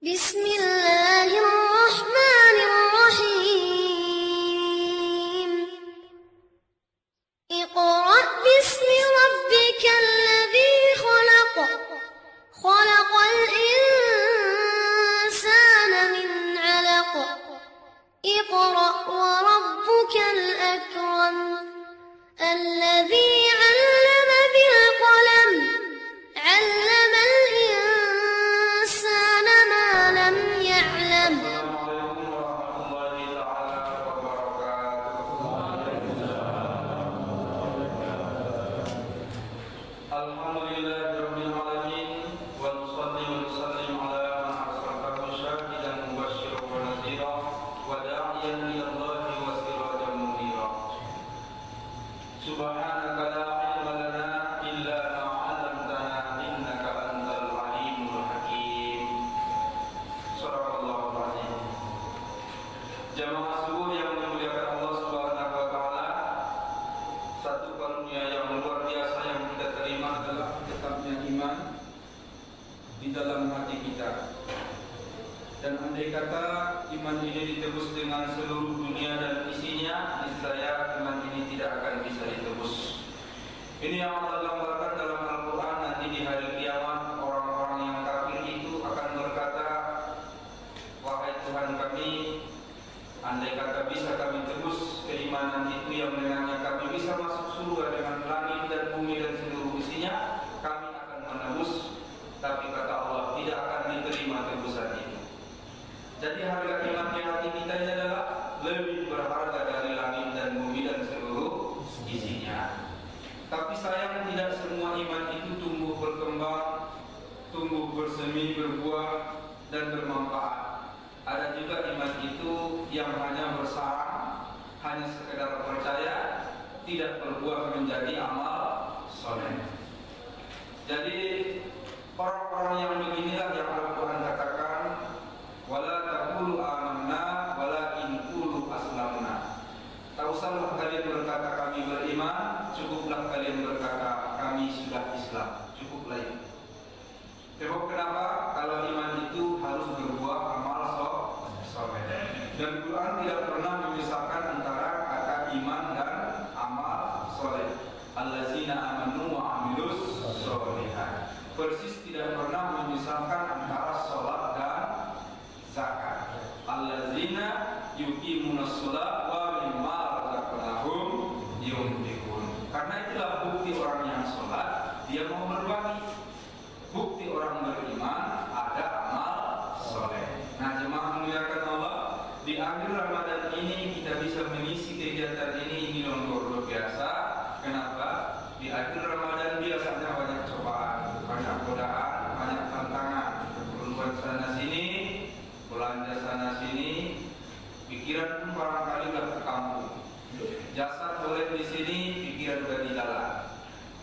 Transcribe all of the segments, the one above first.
Bismillahirrahmanirrahim. Iqra bismi rabbikal ladzi khalaq. Khalaqal insana min 'alaq. Iqra wa rabbukal akram. Alladzi 'allama bil qalam. 'Allamal insana ma lam ya'lam. Alhamdulillahirabbil alamin wa nusalli wa nusallim ala man arsaltahu syahidan mubasysyiran wa nadhira wa da'iyan ila Allahi wa sirajan munira. Subhanaka la ilma lana illa ma 'allamtana innaka antal alimul hakim. Shadaqallahul azim. Jamaah subuh yang dimuliakan Allah Subhanahu wa taala, satu karunia yang luar biasa yang kita terima adalah tetapnya iman di dalam hati kita. Dan andai kata iman ini ditebus dengan seluruh dunia dan isinya, niscaya iman ini tidak akan bisa ditebus. Ini yang Allah gambarkan dalam Al-Quran. Nanti di hari kiamat orang-orang yang kafir itu akan berkata, wahai Tuhan kami, andai kata bisa kami tebus keimanan itu yang dengannya kami bisa masuk surga dengan langit dan bumi dan seluruh isinya, kami akan menebus. Tapi kata Allah, tidak akan diterima tebusan itu. Jadi harga iman di hati kita ini adalah lebih berharga dari langit dan bumi dan seluruh isinya. Tapi sayang, tidak semua iman itu tumbuh berkembang, tumbuh bersemi, berbuah dan bermanfaat. Ada juga iman itu yang hanya bersarang, hanya sekedar percaya, tidak berbuah menjadi amal soleh. Jadi orang-orang yang beginilah yang Al-Quran katakan, wala taqulu amanna walakin qulu aslamna. Tak usahlah kalian berkata kami beriman, cukuplah kalian berkata kami sudah Islam. Cukuplah itu. Sebab kenapa? Kalau iman itu harus berbuah amal soleh. Dan Quran tidak pernah memisahkan antara kata iman dan amal soleh. Allazina amanu wa amilus sholihat. Persis tidak pernah memisahkan antara sholat dan zakat. Allazina yuqimunas sholat wa mimma razaqnahum yunfiqun. Karena itulah bukti orang yang sholat, dia mau berbagi. Bukti orang beriman ada amal soleh. Nah, jemaah memuliakan Allah, di akhir Ramadan ini kita bisa mengisi kegiatan ini luar biasa. Kenapa? Di akhir Ramadan biasanya banyak cobaan, banyak godaan, banyak tantangan, keperluan sana sini, belanja sana sini, pikiran pun barangkali udah ke kampung. Jasad boleh di sini, pikiran udah di dalam.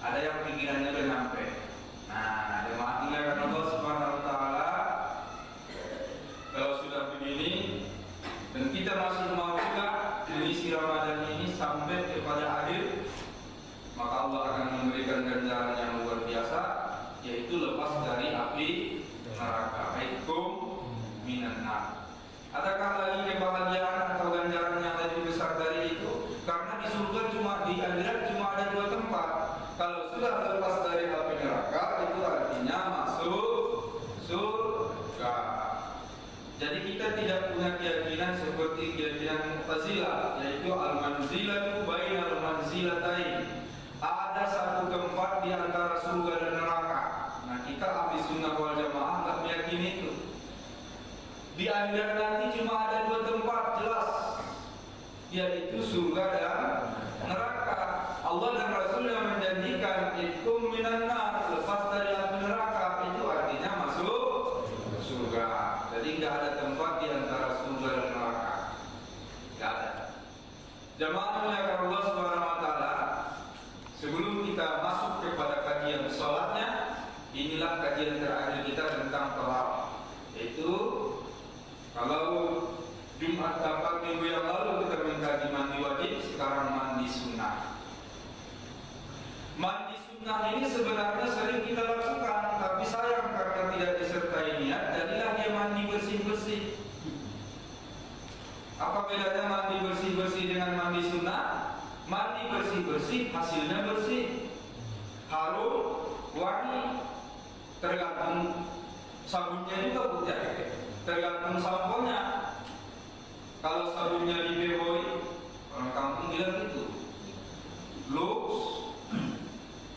Ada yang pikirannya udah nyampe. Nah, jemaah memuliakan Allah Subhanahu wa taala, kalau sudah begini dan kita masih mau juga mengisi Ramadan ini sampai kepada akhir, maka Allah akan memberikan ganjaran yang luar biasa, yaitu lepas dari api neraka. Aikum minan nar. Adakah lagi kebahagiaan atau ganjaran yang lebih besar dari itu? Karena di surga di akhirat cuma ada dua tempat. Kalau sudah lepas dari api neraka, itu artinya masuk surga. Jadi kita tidak punya keyakinan seperti keyakinan Mu'tazilah, yaitu al-manzilatu bainal manzilatain. Ada satu tempat di antara surga dan neraka. Nah, kita ahli sunnah wal jamaah tak meyakini itu. Di akhirat nanti cuma ada dua tempat jelas, yaitu surga dan neraka. Allah dan Rasul yang menjanjikan ikum minan nar, lepas dari api neraka, itu artinya masuk surga. Jadi tidak ada tempat di antara surga dan neraka. Tidak ada. Jamaah yang Allah Subhanahu wa taala, sebelum kita masuk kepada kajian sholatnya, inilah kajian terakhir kita tentang taharah. Yaitu kalau Jumat 4 minggu yang lalu kita mengkaji mandi wajib, sekarang mandi sunnah. Mandi sunnah ini sebenarnya sering kita lakukan. bedanya mandi bersih-bersih dengan mandi sunnah? Mandi bersih-bersih hasilnya bersih, harum, wangi. Tergantung sabunnya juga putih, tergantung samponya. Kalau sabunnya di Beboy, orang kampung bilang gitu, Lux.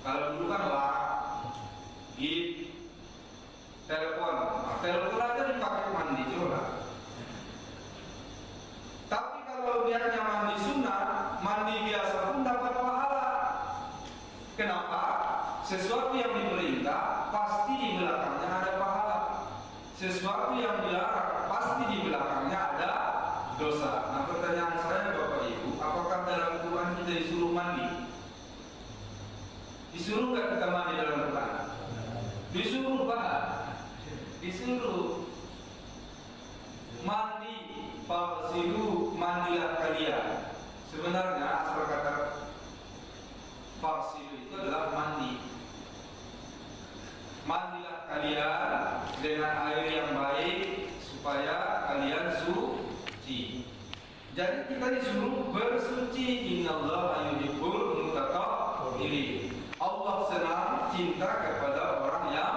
Kalau dulu kan lah, Git, telepon. Nah, telepon aja dipakai mandi coba. Tapi kalau niatnya mandi sunnah, mandi biasa pun dapat pahala. Kenapa? Sesuatu yang diperintah pasti di belakangnya ada pahala. Sesuatu yang dilarang pasti di belakangnya ada dosa. Nah, pertanyaan saya Bapak Ibu, apakah dalam Quran kita disuruh mandi? Disuruh nggak kita mandi dalam Quran? Disuruh Pak. Disuruh mandi, fagsilu, mandilah kalian. Sebenarnya asal kata fagsilu itu adalah mandi. Mandilah kalian dengan air yang baik supaya kalian suci. Jadi kita disuruh bersuci. Innallaha yuhibbul mutatahhirin. Allah senang cinta kepada orang yang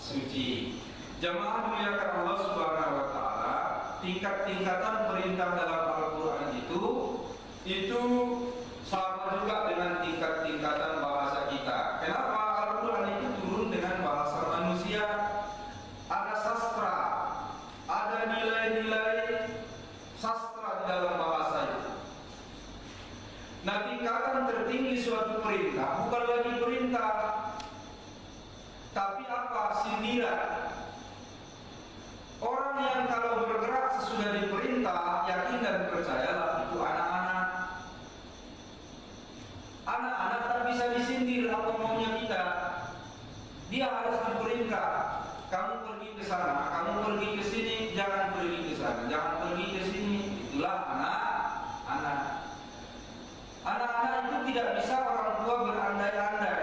suci. Jamaah muliakan Allah Subhanahu wa taala, tingkat-tingkatan perintah dalam Al-Qur'an itu sama juga dengan tingkat-tingkatan bahasa kita. Kenapa? Al-Qur'an itu turun dengan bahasa manusia. Ada sastra, ada nilai-nilai sastra di dalam bahasa itu. Nah, tingkatan tertinggi suatu perintah bukan lagi perintah, tapi apa? Sindiran. Orang yang kalau bergerak sesudah diperintah, yakin dan percayalah itu anak-anak. Anak-anak tak bisa disindir apa maunya kita. Dia harus diperintah. Kamu pergi ke sana, kamu pergi ke sini, jangan pergi ke sana, jangan pergi ke sini. Itulah anak-anak. Anak-anak itu tidak bisa orang tua berandai-andai.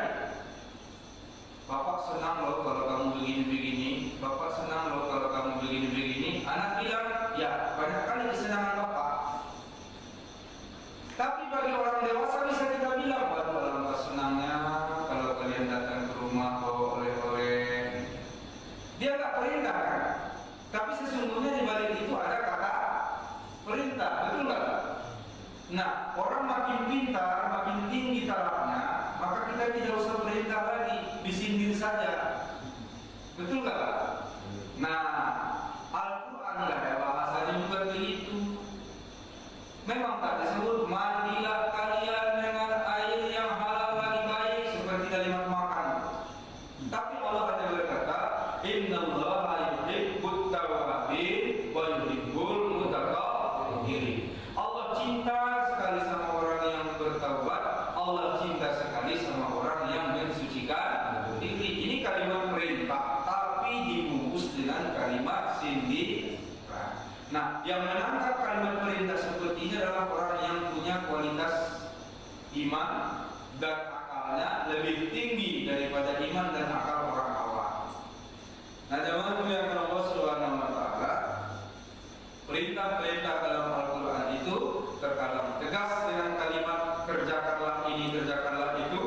Bapak senang loh kalau kamu begini-begini, Bapak senang loh kalau kamu begini-begini. Anak bilang, ya banyak kali kesenangan Bapak. Tapi bagi orang dewasa bisa kita bilang, waduh alangkah senangnya kalau kalian datang ke rumah bawa oleh-oleh. Dia nggak perintah kan? Tapi sesungguhnya di balik itu ada kata perintah, betul nggak? Nah, orang makin pintar, makin tinggi tarafnya, maka kita tidak usah perintah lagi, disindir saja. Betul nggak? Nah, Al-Quran nggak ada bahasanya juga begitu. Memang tak disebut mandilah kalian dengan air yang halal lagi baik seperti kalimat makan. Tapi Allah hanya berkata, Innallaha yuhibbut tawwabin wa yuhibbul mutatahhirin. Allah cinta sekali sama orang yang bertaubat, Allah cinta sekali sama orang yang mensucikan diri. Ini kalimat perintah, tapi dibungkus dengan kalimat sindiran. Nah, yang menangkap kalimat perintah seperti ini adalah orang yang punya kualitas iman dan akalnya lebih tinggi daripada iman dan akal orang awam. Nah, jemaah muliakan Allah Subhanahu wa taala, perintah-perintah dalam Al-Quran itu terkadang tegas dengan kalimat kerjakanlah ini, kerjakanlah itu.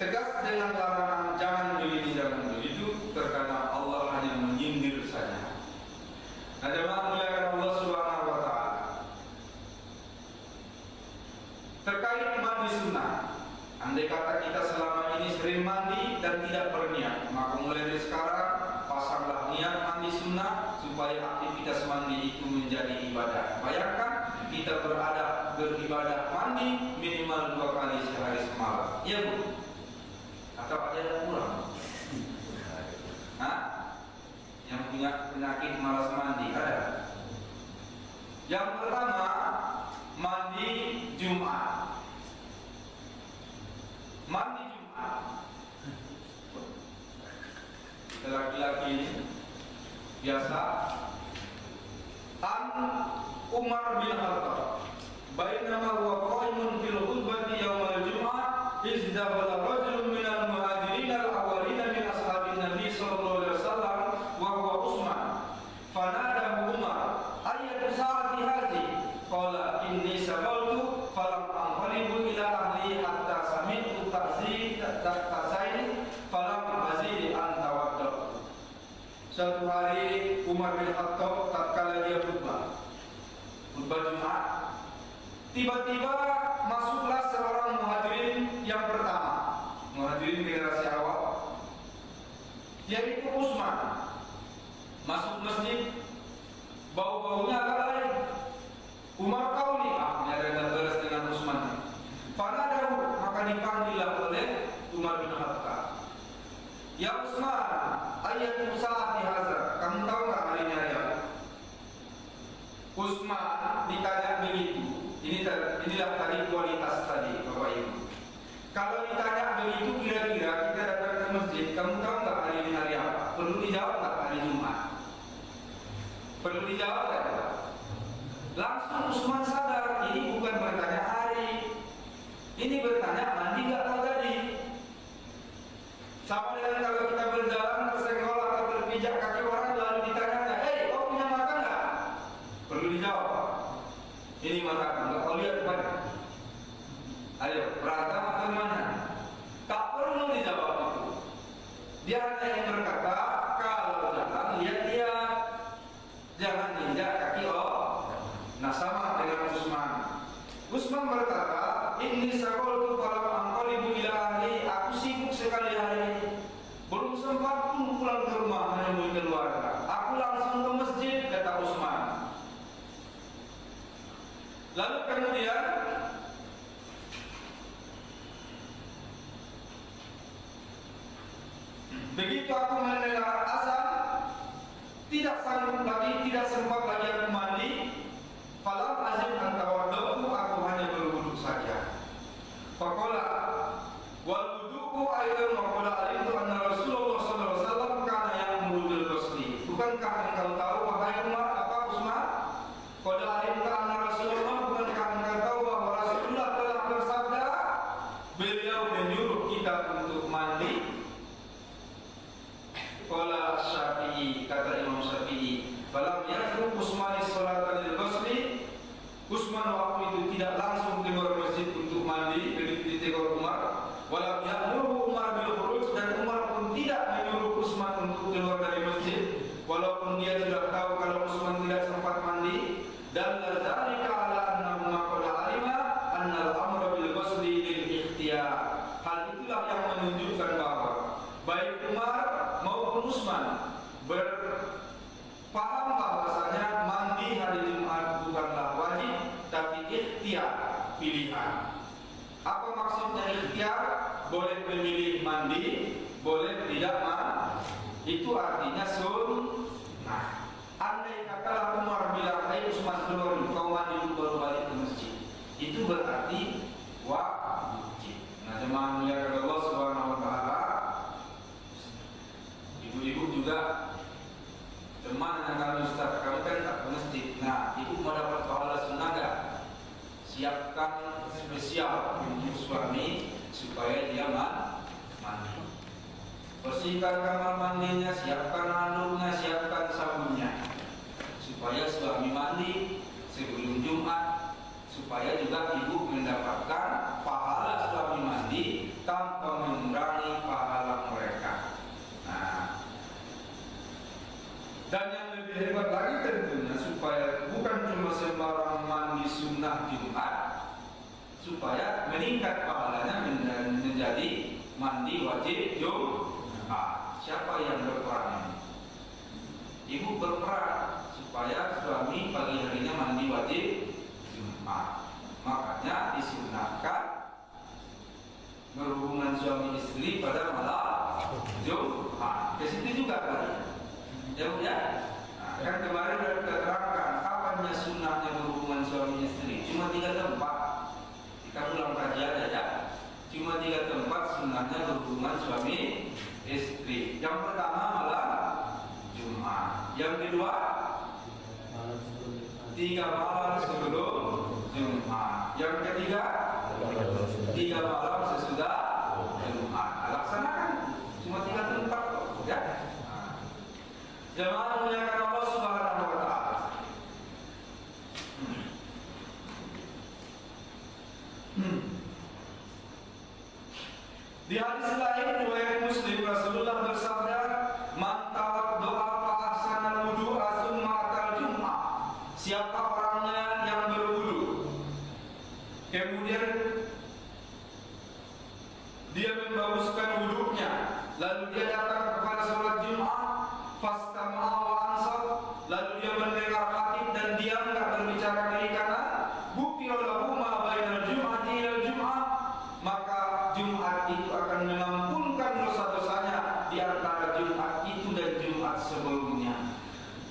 Tegas dengan larangan jangan begini, jangan begitu. Terkadang Allah hanya menyindir saja. Nah, jemaah muliakan Allah Subhanahu wa taala, terkait mandi sunnah, andai kata kita selama ini sering mandi dan tidak berniat, maka mulai dari sekarang pasanglah niat mandi sunnah supaya aktivitas mandi itu menjadi ibadah. Bayangkan kita beribadah mandi minimal 2 kali sehari semalam. Iya Bu? Atau ada yang kurang? Hah? Yang punya penyakit malas mandi ada? Yang pertama, mandi Jumat. Mandi Jumat. Laki-laki ini biasa. An Umar bin Khattab, bainama huwa qa'imun fil khutbati yaumal jum'ah, izdabala rajulun minal muhajirin al-awwalin min ashabin Nabi sallallahu alaihi wasallam wa huwa Utsman. Fanadahu Umar, ayyatu sa'ati hadhihi? qala inni sabaltu falam anqalibu ila ahli hatta sami'tu ta'zain falam azid an tawaddu. Suatu hari Umar bin Khattab tatkala dia khutbah Jumat, tiba-tiba masuklah seorang muhajirin yang pertama, muhajirin generasi awal, yaitu Utsman. Masuk masjid, bau-baunya agak lain. Umar tahu nih, ini ada yang beres dengan Utsman. Fanadahu, maka dipanggillah oleh Umar bin Khattab. Ya Utsman, ayat saat dihazar. Kamu tahu nggak hari ini hari apa? Utsman ditanya begitu. Inilah tadi kualitas tadi, Bapak Ibu. Kalau ditanya begitu, kira-kira kita datang ke masjid, kamu tahu nggak hari ini hari apa? Perlu dijawab nggak hari Jumat? Perlu dijawab nggak? Langsung Utsman sadar, ini bukan bertanya hari, ini bertanya mandi nggak tahu tadi. Sama dengan kalau kita berjalan tersenggol atau terpijak kaki orang lalu ditanya, "Hei, kau punya mata nggak?" Perlu dijawab. Ini mata nggak kau lihat kemana? Ayo, berantem atau mana? Tak perlu dijawab itu. Dia hanya yang berkata, kalau jalan lihat-lihat, jangan injak kaki Nah sama dengan Utsman. Utsman berkata, ini sakoltu falam anqalibu ila ahli. Aku sibuk sekali hari ini, belum sempat pun pulang ke rumah menemui keluarga. Aku langsung ke masjid, kata Utsman. Lalu kemudian begitu aku mendengar azan, tidak sanggup lagi, tidak sempat lagi aku mandi. Falam azim an tawaddu, aku hanya berwudu saja. Faqala wal wudu'u aidan wa qala alimtu anna Rasulullah sallallahu alaihi wasallam kana ya'muru bil ghusli. Bukankah engkau tahu wahai Umar, apa Utsman? Qala alimtu anna Rasulullah, bukankah engkau tahu bahwa Rasulullah telah bersabda, beliau menyuruh kita untuk mandi? Qala Syafi'i, kata Imam Syafi'i, falam yatruku Utsman salata lil ghusli. Utsman waktu itu tidak langsung keluar masjid untuk mandi, begitu ditegur Umar. Walam ya'muru Umar bil khuruj, dan Umar pun tidak menyuruh Utsman untuk keluar dari masjid, walaupun dia sudah tahu kalau Utsman tidak sempat mandi. Dan dzalika ala annahu qad alima anna al-amra bil ghusli lil ikhtiyar. Hal itulah yang menunjukkan bahwa baik Umar maupun Utsman berpaham bahwasanya mandi hari Jumat bukanlah wajib, tapi ikhtiar, pilihan. Apa maksudnya ikhtiar? Boleh memilih mandi, boleh tidak mandi. Itu artinya sunnah. Andai katalah Umar bilang, "Hai Utsman, keluar kau mandi baru balik ke masjid," itu berarti wajib. Nah, jemaah mulia Allah Subhanahu wa taala, ibu-ibu juga teman dengan kami, Ustaz, kami kan tak ke masjid. Nah, ibu mau dapat pahala sunnah gak? Siapkan spesial untuk suami supaya dia mandi. Bersihkan kamar mandinya, siapkan handuknya, siapkan sabunnya, supaya suami mandi sebelum Jumat, supaya juga ibu mendapatkan pahala suami mandi tanpa mengurangi pahala mereka. Nah, dan yang lebih hebat lagi tentunya, supaya bukan cuma sembarang mandi sunnah Jumat, supaya meningkat pahalanya menjadi mandi wajib Jumat. Siapa yang berperan? Ibu berperan supaya suami pagi harinya mandi wajib Jumat. Makanya disunahkan berhubungan suami istri pada malam Jumat. Ke situ juga tadi. Ya, nah, kan kemarin sudah kita terangkan kapannya sunnahnya berhubungan suami istri. Cuma 3 tempat. Kita ulang kajian aja. Cuma 3 tempat sunnahnya berhubungan suami istri. Yang pertama malam Jumat. Yang kedua 3 malam sebelum Jumat. Yang ketiga 3 malam sesudah Jumat. Laksanakan cuma 3 tempat ya. Jemaah muliakan Allah Subhanahu wa taala. Di hadis lain riwayat Muslim, Rasulullah bersabda, "Man tawaddo'a fa ahsana al-wudu'a tsumma atal jum'ah." Siapa orangnya yang berwudu, kemudian dia membaguskan wudunya, lalu dia datang kepada sholat Jumat, fastama'a wa ansat, lalu dia mendengar khatib dan dia enggak berbicara kiri kanan, ghufira lahu ma bainal jum'ati ila jum'ah, maka Jumat itu akan mengampunkan dosa-dosanya di antara Jumat itu dan Jumat sebelumnya.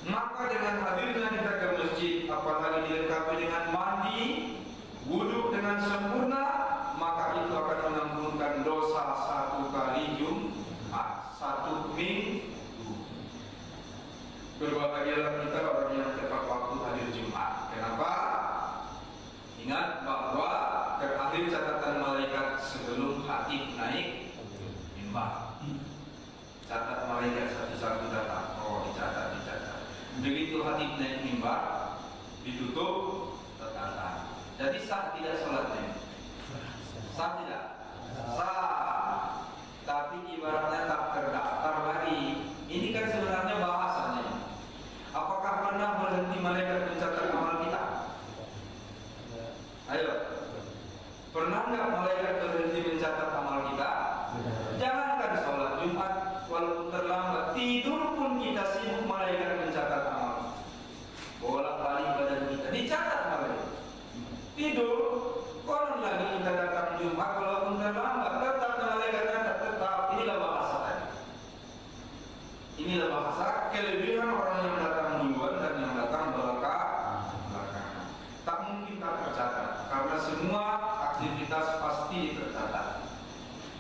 Maka dengan hadirnya kita ke masjid, apalagi dilengkapi dengan mandi, wudu dengan sempurna, maka itu akan mengampunkan dosa satu kali Jumat, satu minggu. Berbahagialah kita orang yang tepat waktu hadir Jumat. Kenapa? Ingat bahwa terakhir catatan malaikat sebelum khatib naik mimbar. Catat malaikat satu-satu datang. Oh, dicatat. Begitu khatib naik mimbar, ditutup, tercatat. Jadi sah tidak sholatnya? Sah tidak? Sah. Tapi ibaratnya tak terdaftar lagi. Ini kan sebenarnya bahasanya. Apakah pernah berhenti malaikat mencatat amal kita? Ayo. Pernah nggak malaikat berhenti mencatat amal kita? Jangankan sholat Jumat, walaupun terlambat, tidur pun kita sibuk malaikat mencatat amal. Bolak-balik badan kita dicatat malaikat. Tidur, konon lagi kita datang Jumat, walaupun terlambat, tetap malaikat catat, tetap. Inilah bahasa tadi. Inilah bahasa kelebihan orang yang datang duluan dan yang datang belakangan. Tak mungkin tak tercatat, karena semua aktivitas pasti tercatat.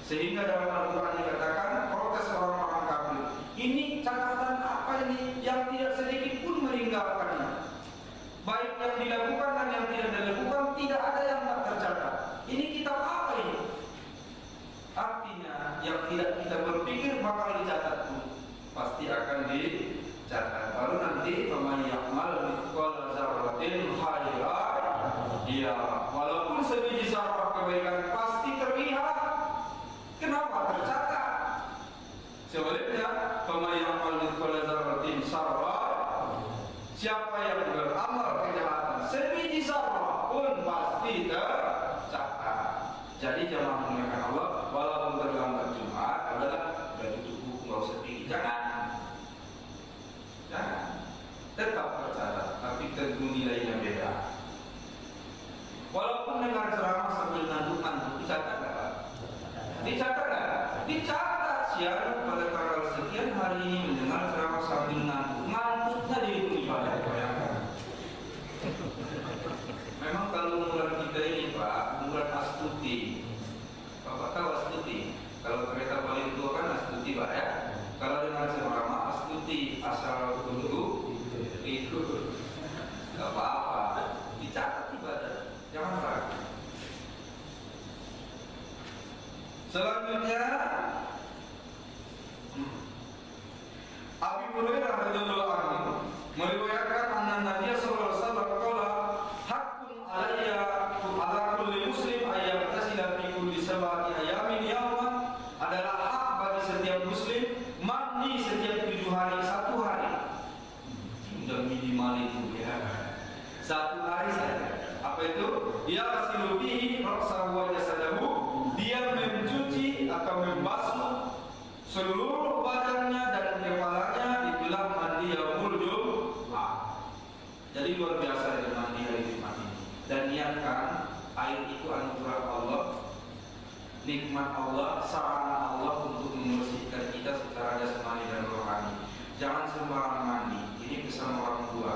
Sehingga dalam Al-Quran dikatakan protes orang-orang kafir, ini catatan apa ini yang tidak sedikit pun meninggalkannya. Baik yang dilakukan dan yang tidak dilakukan, tidak ada yang tak tercatat. Ini kitab apa ini? Artinya yang tidak kita berpikir bakal dicatat pun pasti akan dicatat. Baru nanti faman ya'mal mithqala dzarratin khairan yara. Walaupun sebiji zarah kebaikan pasti terlihat. Kenapa tercatat? Sebaliknya, faman ya'mal mithqala dzarratin syarran, siapa yang beramal kejahatan sebiji zarah pun pasti tercatat. Jadi jamaah muliakan Allah, walaupun terlambat Jumat adalah sudah tutup buku, nggak usah tinggi, jangan, tetap tercatat, tapi tentu nilainya beda. Walaupun dengar ceramah sambil ngantuk-ngantuk, dicatat nggak? Dicatat nggak? Dicatat. Siang pada tanggal sekian hari ini mendengar ceramah sambil ngantuknya dihitung ibadah. Memang kalau umuran kita ini Pak, umuran Astuti. Bapak tahu Astuti? Kalau kereta paling tua kan Astuti Pak ya. Kalau dengan ceramah Astuti asal dulu itu nggak apa-apa. Dicatat ibadah, jangan ragu. Selanjutnya Abu Hurairah radhiyallahu anhu meriwayatkan anna Nabi sallallahu alaihi wasallam qala haqqun alayya ala kulli muslim ayyagtasila fi kulli sab'ati ayamin yawman, adalah hak bagi setiap muslim mandi setiap 7 hari 1 hari. Sudah minimal itu ya. 1 hari saja. Apa itu? Ya asilu bihi ra'sahu wa jasadahu, dia mencuci atau membasuh seluruh badannya dan kepalanya, itulah mandi yaumul Jumat. Jadi luar biasa dengan mandi hari Jumat ini. Dan niatkan air itu anugerah Allah, nikmat Allah, sarana Allah untuk membersihkan kita secara jasmani dan rohani. Jangan sembarangan mandi. Ini pesan orang tua.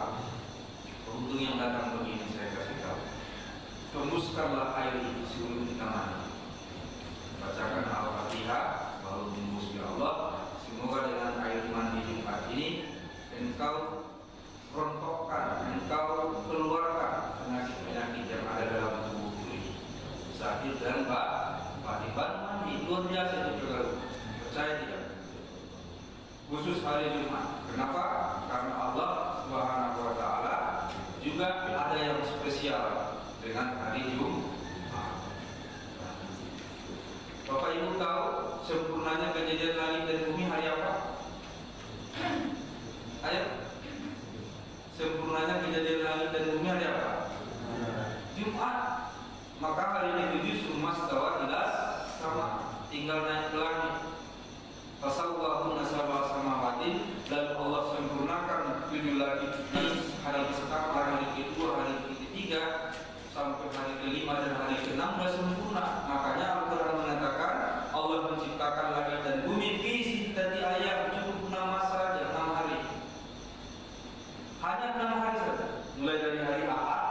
Beruntung yang datang begini saya kasih tahu. Tembuskanlah air itu sebelum kita mandi. Bacakan Al-Fatihah, lalu tembus ya Allah. Semoga dengan air mandi Jumat ini engkau rontokkan, engkau keluarkan penyakit-penyakit yang ada dalam tubuh ini. Sakit dan mandi luar biasa itu juga. Percaya tidak? Khusus hari Jumat. Kenapa? Karena Allah Subhanahu wa taala juga ada yang spesial dengan hari Jumat. Bapak Ibu tahu sempurnanya kejadian langit dan bumi hari apa? Ayo. Sempurnanya kejadian langit dan bumi hari apa? Jumat. Maka hari ini justru mastawa jelas sama, tinggal naik ke langit. Fasawwahunna sab'a samawati, lalu Allah sempurnakan 7 langit di hari pertama, hari kedua, hari ketiga sampai hari kelima dan hari keenam sudah sempurna. Makanya Al-Quran mengatakan Allah menciptakan langit dan bumi fi sittati ayam, cukup 6 masa saja, 6 hari. Hanya 6 hari saja. Mulai dari hari Ahad,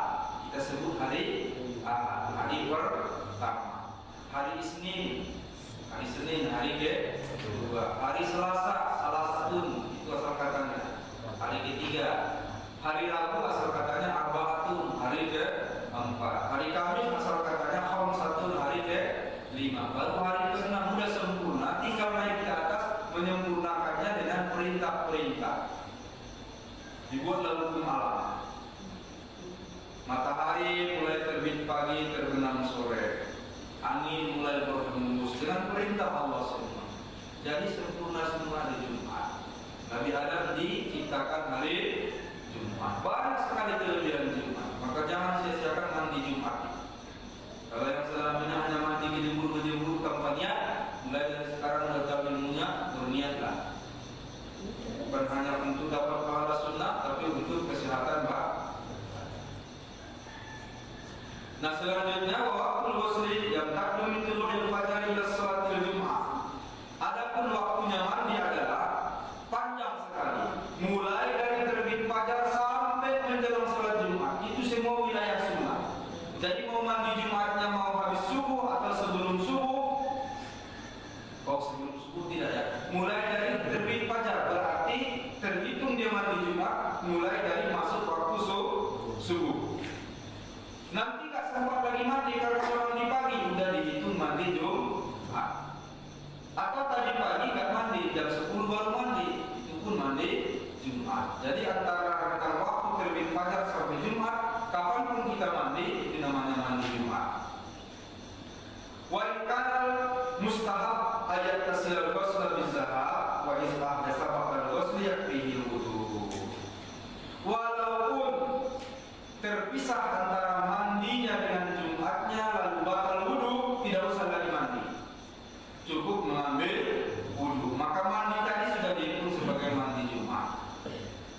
kita sebut hari Ahad, hari pertama. Hari Isnin, hari kedua. Hari Selasa, Salasatun, itu asal katanya. Hari ketiga. Hari Rabu asal katanya Arba'atun, hari keempat. Hari Kamis asal katanya Khamsatun, hari kelima. Baru hari ke-6 sudah sempurna, tinggal naik ke atas menyempurnakannya dengan perintah-perintah. Dibuatlah hukum alam. Matahari mulai terbit pagi, terbenam sore. Angin mulai berhembus dengan perintah Allah semua. Jadi sempurna semua di Jumat. Nabi Adam diciptakan hari Jumat. Banyak sekali kelebihan Jumat. Maka jangan sia-siakan mandi Jumat. Kalau yang selamanya hanya mandi gejembur kampanye, mulai dari sekarang tetap ilmunya berniatlah. Bukan hanya untuk dapat pahala sunnah, tapi untuk kesehatan Nah selanjutnya waqtul wasli yang takdum min tulu'il fajar ila salatil Jumat. Adapun waktunya mandi adalah panjang sekali, mulai dari terbit fajar sampai menjelang salat Jumat. Itu semua wilayah sunnah. Jadi mau mandi Jumatnya mau habis subuh atau sebelum subuh. Kalau sebelum subuh tidak ya. Mulai dari terbit fajar berarti terhitung dia mandi Jumat mulai dari masuk waktu subuh. Nanti gak sempat lagi mandi kalau mandi pagi udah dihitung mandi Jumat. Atau tadi pagi gak mandi jam 10 baru mandi, itu pun mandi Jumat. Jadi antara waktu terbit fajar sampai Jumat, kapanpun kita mandi itu namanya mandi Jumat. Wa ikal mustahab ayat tasilal ghusl bizahab wa islah dasabaqal ghusl yakfihi wudu. Walaupun terpisah antara mandinya dengan Jumatnya lalu batal wudu, tidak usah lagi mandi, cukup mengambil wudu. Maka mandi tadi sudah dihitung sebagai mandi Jumat.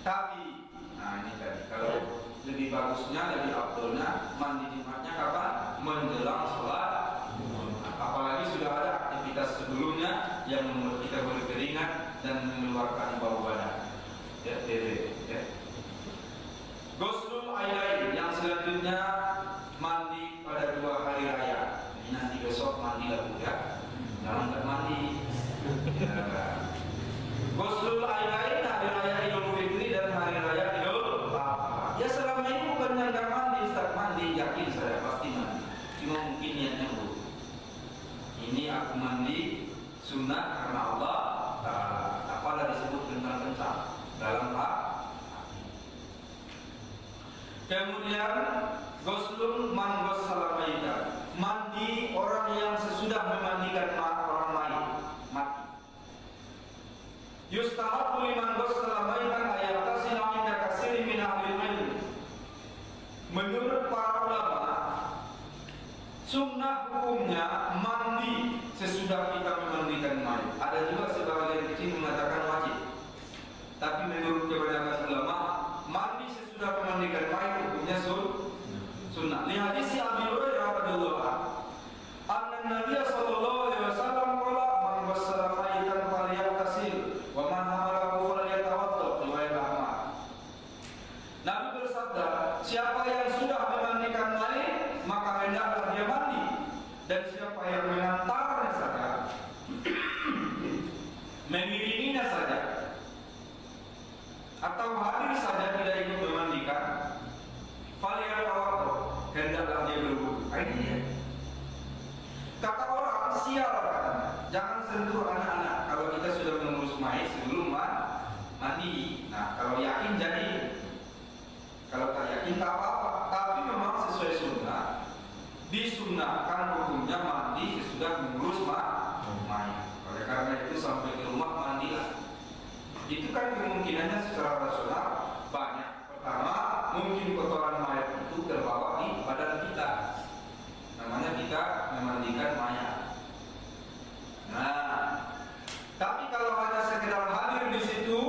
Tapi, nah ini tadi kalau lebih bagusnya, lebih afdolnya mandi Jumatnya kapan? Menjelang sholat Jumat. Apalagi sudah ada aktivitas sebelumnya yang membuat kita berkeringat dan mengeluarkan bau badan. Ya, ya. Ghuslul aidain yang selanjutnya mandi pada 2 hari raya. Ini nanti besok mandi lagi ya. Jangan tak mandi. Ya. Ghuslul aidain hari raya Idul Fitri dan hari raya Idul Adha. Ya selama ini bukannya enggak mandi, Ustaz, mandi, yakin saya pasti mandi. Cuma mungkin niatnya buruk. Ini aku mandi sunnah karena Allah apalah disebut kencang-kencang dalam Kemudian ghuslun man ghassala mayyitan, mandi orang yang sesudah memandikan orang lain mati. Yustahabu liman ghassala mayyitan ayatasila inda katsirin min ahli ilm. Menurut para ulama, sunnah hukumnya mandi sesudah kita memandikan mayit. Ada juga sebagian kecil mengatakan wajib. Tapi menurut kebanyakan ulama, mandi sesudah memandikan mayit hukumnya sunnah. Li hadis Abi Hurairah radhiyallahu anhu, anna Nabiy sallallahu alaihi wasallam qala man ghassala mayitan falyaghtasil wa man hamalahu falyatawadda, riwayat Ahmad. Nabi bersabda, siapa yang sudah memandikan mayit maka hendaklah dia mandi, dan siapa yang mengantarnya saja mengiringinya saja atau hadir saja tidak ikut memandikan, falyatawadda, hendaklah dia berwudu. Ini dia. Kata orang sial katanya, jangan sentuh anak-anak kalau kita sudah mengurus mayit sebelum mandi. Nah kalau yakin jadi, kalau tak yakin tak apa-apa. Tapi memang sesuai sunnah, disunnahkan hukumnya mandi sesudah mengurus Itu kan kemungkinannya secara rasional banyak. Pertama, mungkin kotoran mayat itu terbawa di badan kita. Namanya kita memandikan mayat. Nah, tapi kalau hanya sekedar hadir di situ,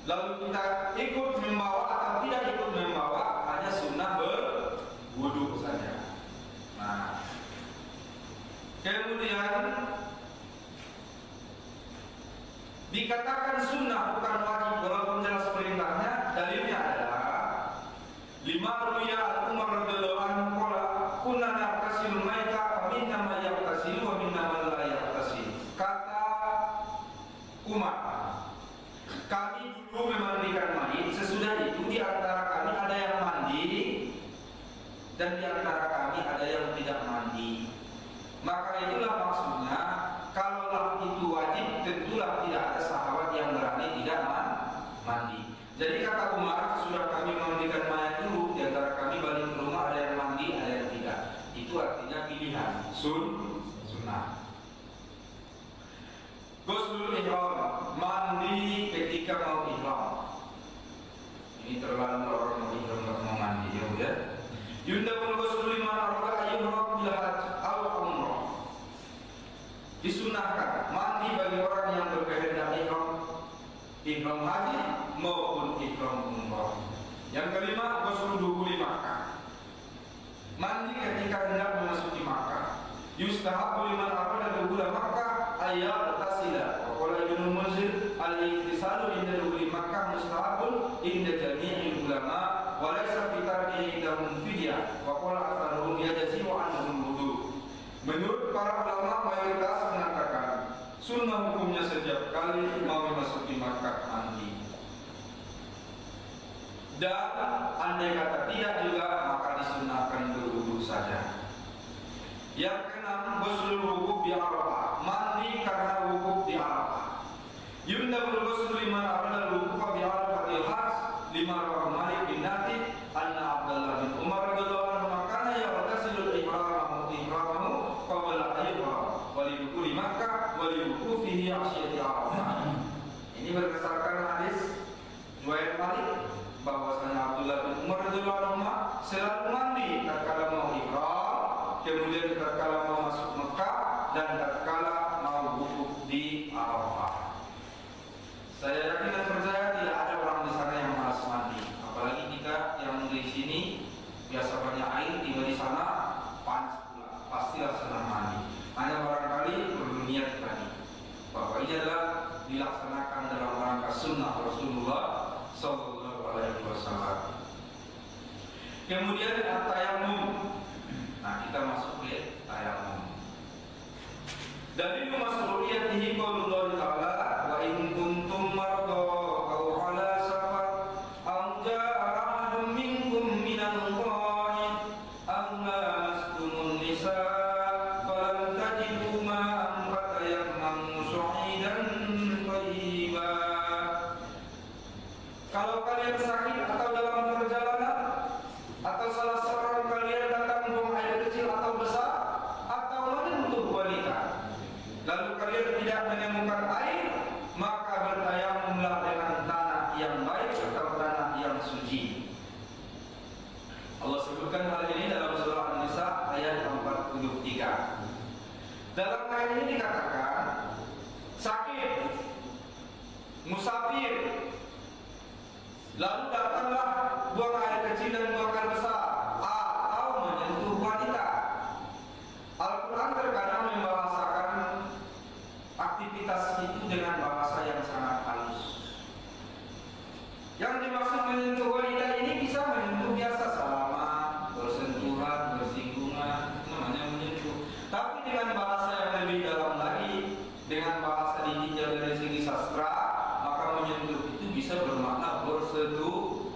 lalu kita ikut membawa atau tidak ikut membawa, hanya sunnah berwudu saja. Nah, kemudian dikatakan sunnah bukan wajib walaupun jelas perintahnya. Dalilnya adalah lima ruya Umar radhiyallahu anhu qala kunna naqtasil maita minna ma yaqtasil wa minna ma la yaqtasil. Kata Umar, kami dulu memandikan mayit, sesudah itu di antara kami ada yang mandi dan di antara kami ada yang tidak mandi. Maka itulah maksudnya, kalaulah itu wajib, tentulah tidak ada sahabat yang berani tidak mandi. Jadi kata Umar, sudah kami memandikan mayat dulu, di antara kami balik ke rumah ada yang mandi, ada yang tidak. Itu artinya pilihan, sunnah. Ghuslul ihram, mandi ketika mau ihram. Ini terlalu orang mau ihram nggak mau mandi, ya udah. Yundabul ghuslu liman arada ayyuhram bil hajj aw umrah. Disunahkan mandi bagi orang yang berkehendak ihram haji maupun ihram umrah. Yang kelima, ghuslu dukhuli Makkah. Mandi ketika hendak memasuki Makkah. Yustahabu liman arada dukhula Makkah ayyagtasila. Wa qala Ibnu Munzir al-iktisalu inda dukhuli Makkah mustahabun inda jami'il ulama wa laysa fi tarkihi indahum fidyah. Wa qala aktsaruhum yajzi wa anhum wudu. Menurut para ulama mayoritas mengatakan sunnah hukumnya setiap kali mau memasuki Makkah mandi. Dan andai kata tidak juga maka disunahkan berwudu saja. Yang keenam, ghuslul wukuf di Arafah, mandi karena wukuf di Arafah. Yundabul ghuslu liman arada al-wuqufa bi Arafatil hajj lima rawahu Malik bin Nafi anna Abdullah bin Umar radhiyallahu anhu kana yaghtasilu al-ihramahu qabla an yuhram wa li dukuli Makkah wa li wuqufihi 'ashiyati Arafah. Ini berdasarkan hadis riwayat Malik bahwasanya Abdullah bin Umar radhiyallahu anhu selalu mandi tatkala mau ihram, kemudian tatkala mau masuk Mekah dan tatkala mau wukuf di Arafah. Saya yakin dan percaya tidak ada orang di sana yang malas mandi. Apalagi kita yang di sini biasa banyak air, tiba di sana panas pula, pastilah senang mandi. Hanya barangkali perlu niat tadi bahwa ini adalah dilaksanakan dalam rangka sunnah Rasulullah Sallallahu Alaihi Wasallam. Kemudian tayammum. Nah, kita masuk ke tayammum. Dari mas'uliyatihi qaulullah ta'ala wa in kuntum marda aw ala safar aw jaa'a ahadun minkum minal ghaib aw lamastumun nisaa falam tajidu ma'an fatayammamu sa'idan thayyiban. Kalau kalian sakit atau dalam perjalanan atau salah seorang kalian datang buang air kecil atau besar atau menyentuh wanita, lalu kalian tidak menemukan air, maka bertayamumlah dengan tanah yang baik atau tanah yang suci. Allah sebutkan hal ini dalam surah An-Nisa ayat 43. Dalam ayat ini dikatakan sakit, musafir, lalu datanglah buang air kecil dan buang air besar atau menyentuh wanita. Al-Quran terkadang membahasakan aktivitas itu dengan bahasa yang sangat halus. Yang dimaksud menyentuh wanita ini bisa menyentuh biasa salaman, bersentuhan, bersinggungan, namanya menyentuh. Tapi dengan bahasa yang lebih dalam lagi, dengan bahasa ditinjau dari segi sastra, maka menyentuh itu bisa bermakna bersetubuh.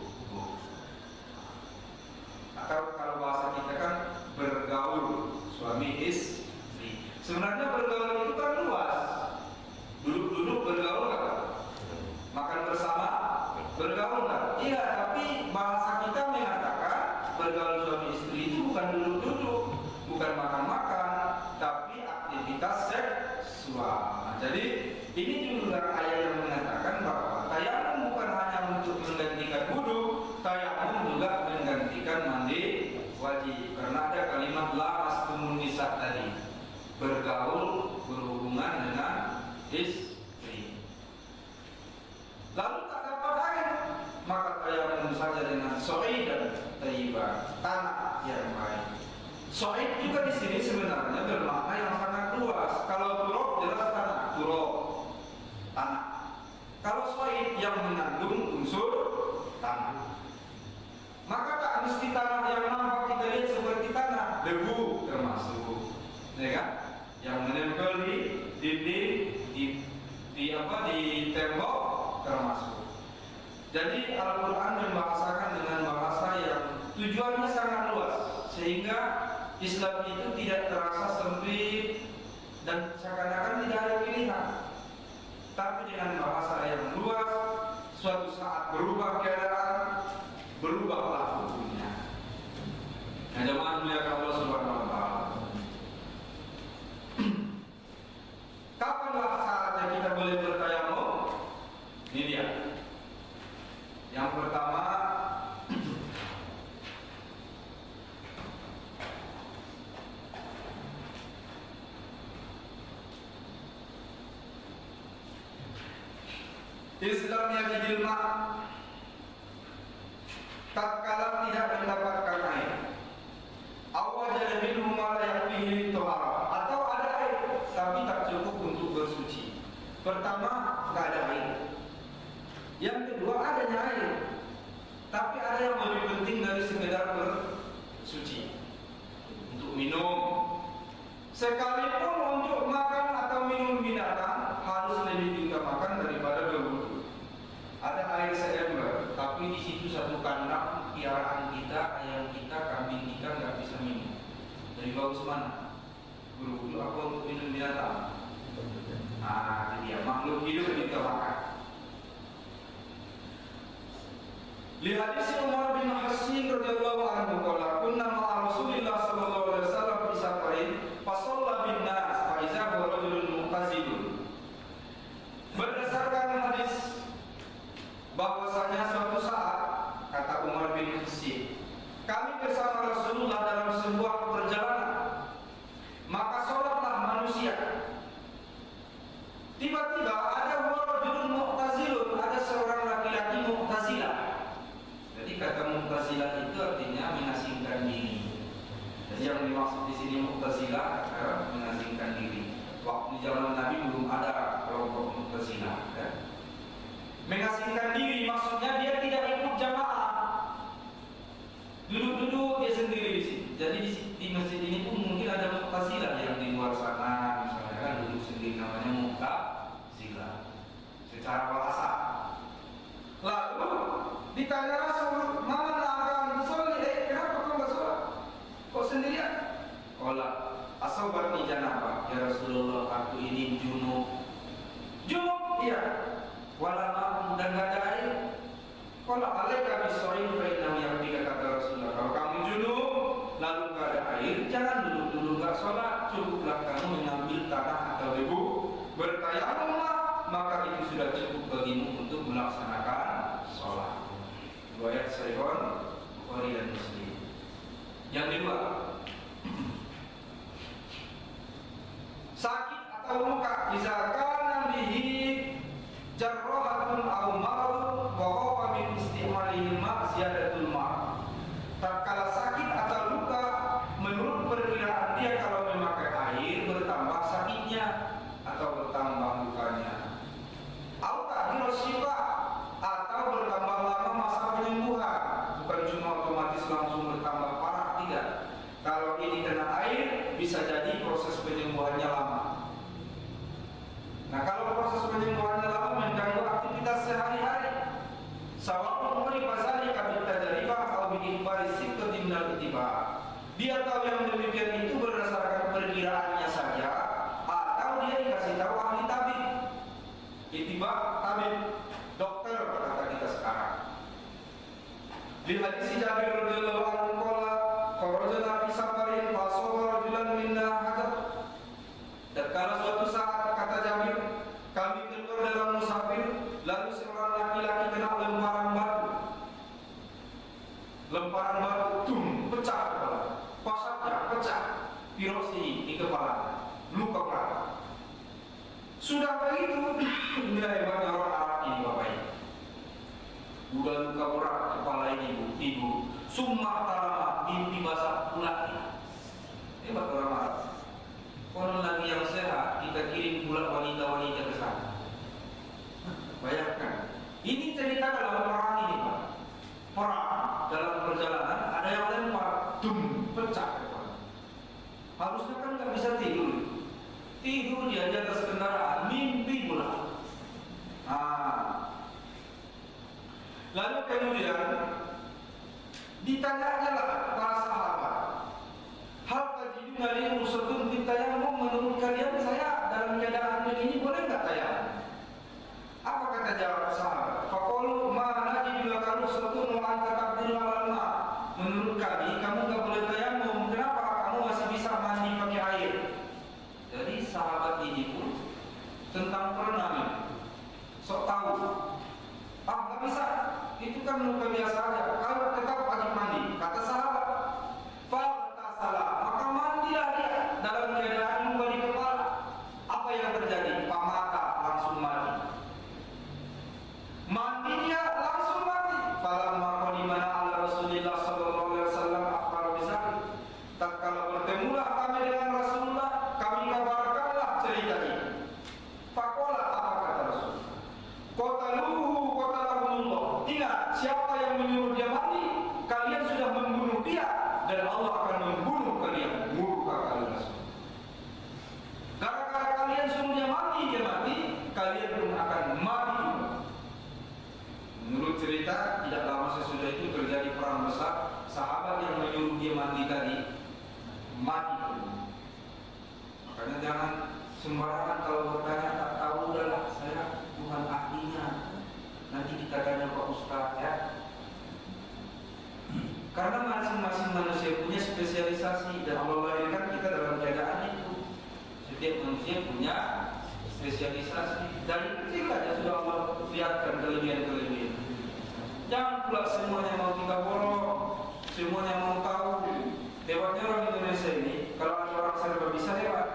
Atau kalau bahasa kita kan bergaul, suami istri. Sebenarnya bergaul itu kan luas. Duduk-duduk bergaul kan? Makan bersama bergaul kan? Iya, tapi tayamum juga menggantikan mandi wajib karena ada kalimat lamastumun nisa tadi, bergaul berhubungan dengan istri. Lalu tak dapat air, maka tayamum saja dengan so'idan thayyibah, tanah yang baik. So'id juga di sini sebenarnya bermakna yang sangat luas. Kalau turab jelas tanah, turab tanah. Kalau so'id yang mengandung unsur tanah, maka tak mesti tanah yang nampak kita lihat seperti tanah, debu termasuk, ya kan? Yang menempel di dinding, di tembok termasuk. Jadi Al-Quran membahasakan dengan bahasa yang tujuannya sangat luas, sehingga Islam itu tidak terasa sempit dan seakan-akan tidak ada pilihan. Tapi dengan bahasa yang luas, suatu saat berubah keadaan, berubahlah hukumnya. Nah, jemaah muliakan Allah Subhanahu wa taala. Kapanlah saatnya kita boleh bertayamum? Ini dia. Yang pertama, Islam yang dijilma tatkala tidak mendapatkan air, awajada minhu ma la yakfihi litohara, atau ada air tapi tak cukup untuk bersuci. Pertama, tidak ada air. Yang kedua, adanya air tapi ada yang lebih penting dari sekedar bersuci, untuk minum. Sekalipun untuk makan atau minum binatang harus lebih diutamakan daripada berwudu. Ada air seember, tapi di situ satu kandang piaraan kita, ayam kita, kambing kita nggak bisa minum. Dari bagus mana? Berwudu apa untuk minum binatang? Nah, itu dia, makhluk hidup diutamakan. Lihat di sini Umar bin Hasin radhiyallahu anhu qala kunna ma'a Rasulillah sallallahu alaihi wasallam fi safarin fa shalla bin nas fa iza huwa rajulun muqtazidun. Berdasarkan hadis bahwasanya suatu saat, kata Umar bin Hasin, kami bersama Rasulullah dalam sebuah perjalanan, maka sholatlah manusia. Tiba-tiba ada rajulun muqtazilun, ada seorang laki-laki muqtazilah. Jadi kata Mu'tazilah itu artinya mengasingkan diri. Jadi yang dimaksud di sini Mu'tazilah mengasingkan diri. Waktu zaman Nabi belum ada kelompok Mu'tazilah. Mengasingkan diri maksudnya dia tidak ikut jamaah. Duduk-duduk dia sendiri di sini. Jadi di masjid ini pun mungkin ada Mu'tazilah yang di luar sana, misalnya kan duduk sendiri, namanya Mu'tazilah secara bahasa. Lalu ditanya Rasul, "Mana akan sholat? Kenapa kau nggak sholat? Kok sendirian?" Qala asabatni janabah, ya Rasulullah, aku ini junub. Junub? Iya. Wala ma'un, dan nggak ada air. Qala alaika bis-shaim fa innahu yakfika, kata Rasulullah. Kalau kamu junub lalu nggak ada air, jangan dulu nggak sholat, cukuplah kamu mengambil tanah atau debu, bertayamumlah, maka itu sudah cukup bagimu untuk melaksanakan sholat. Riwayat Sahih Bukhari dan Muslim. Yang kedua, sakit atau luka, misalkan bihi jarrahatun aw marad wa khafa min istimalihi ma ziyadatul ma. Tatkala sakit atau luka, menurut perkiraan dia kalau memakai air bertambah sakitnya atau bertambah lukanya. Atau ta'khirus syifa, atau bertambah lama masa penyembuhan, bukan cuma otomatis langsung bertambah parah, tidak. Kalau ini kena air bisa jadi proses penyembuhannya lama. Nah, kalau proses penyembuhannya lama mengganggu aktivitas sehari-hari, sawa'un uri pasari kabita daribah atau bikin barisik ketimnal tiba. Dia tahu yang demikian itu berdasarkan perkiraannya saja, atau dia dikasih tahu ahli tabib. Itibak tabib, dokter kata kita sekarang. Lihat si Jabir radhiyallahu anhu qala kharajna fi safarin fa sawara rajulan minna hadat. Tatkala suatu saat, kata Jabir, kami keluar dalam musafir, lalu seorang laki-laki kena lemparan batu. lemparan batu, pecah kepala, pasatnya pecah, pirosi di kepala, luka parah. Sudah begitu, nilai hebatnya orang Arab ini Bapak Ibu. Udah luka berat kepala ini ibu, summa tarama mimpi basah pulaknya. Hebat orang Arab. Konon lagi yang sehat kita kirim pula wanita-wanita ke sana. Bayangkan, ini cerita dalam perang ini Pak. Perang dalam perjalanan ada yang lempar, pecah kepala. Harusnya kan nggak bisa tidur. Tidur dia di atas kendaraan, mimpi pula. Lalu kemudian ditanya lah para sahabat, hal tajiduna li rusatun fitayammum, menurut kalian saya dalam keadaan begini boleh nggak tayamum? Apa kata jawab sahabat? Faqalu ma najidu laka rusatun wa anta taqdiru 'ala al-ma. Menurut kami kamu nggak boleh tayamum. Kenapa? Kamu masih bisa mandi pakai air. Jadi sahabat ini pun tentang perenang sok tahu. Nggak bisa, itu kan luka biasa aja. Kalau tetap wajib mandi, kata sahabat. Faghtasala, maka mandilah dia dalam keadaan luka di kepala. Apa yang terjadi? Pamata langsung mati. Mandi dia langsung mati. Falamma qadimana ala Rasulillah sallallahu alaihi wasallam akhbara bizalik. Tatkala bertemulah kami dengan Rasulullah, kami kabarkanlah cerita ini. Faqala, apa kata Rasul? Qataluhu qatalahumullah. Ingat, siapa yang menyuruh dia mati, kalian sudah membunuh dia dan Allah akan membunuh kalian. Murka kalian Rasul. Gara-gara kalian suruh dia mati, kalian pun akan mati. Menurut cerita, tidak lama sesudah itu terjadi perang besar. Sahabat yang menyuruh dia mati tadi mati. Makanya jangan sembarangan kalau bertanya tak tahu, udahlah saya bukan ahlinya. Nanti kita tanya Pak Ustaz ya. Karena masing-masing manusia punya spesialisasi dan Allah lahirkan kita dalam keadaan itu. Setiap manusia punya spesialisasi. Dari kecil aja sudah Allah lihatkan kelebihan-kelebihan. Jangan pula semuanya mau kita borong, semuanya mau tahu. Hebatnya orang Indonesia ini, kalau ada orang serba bisa hebat.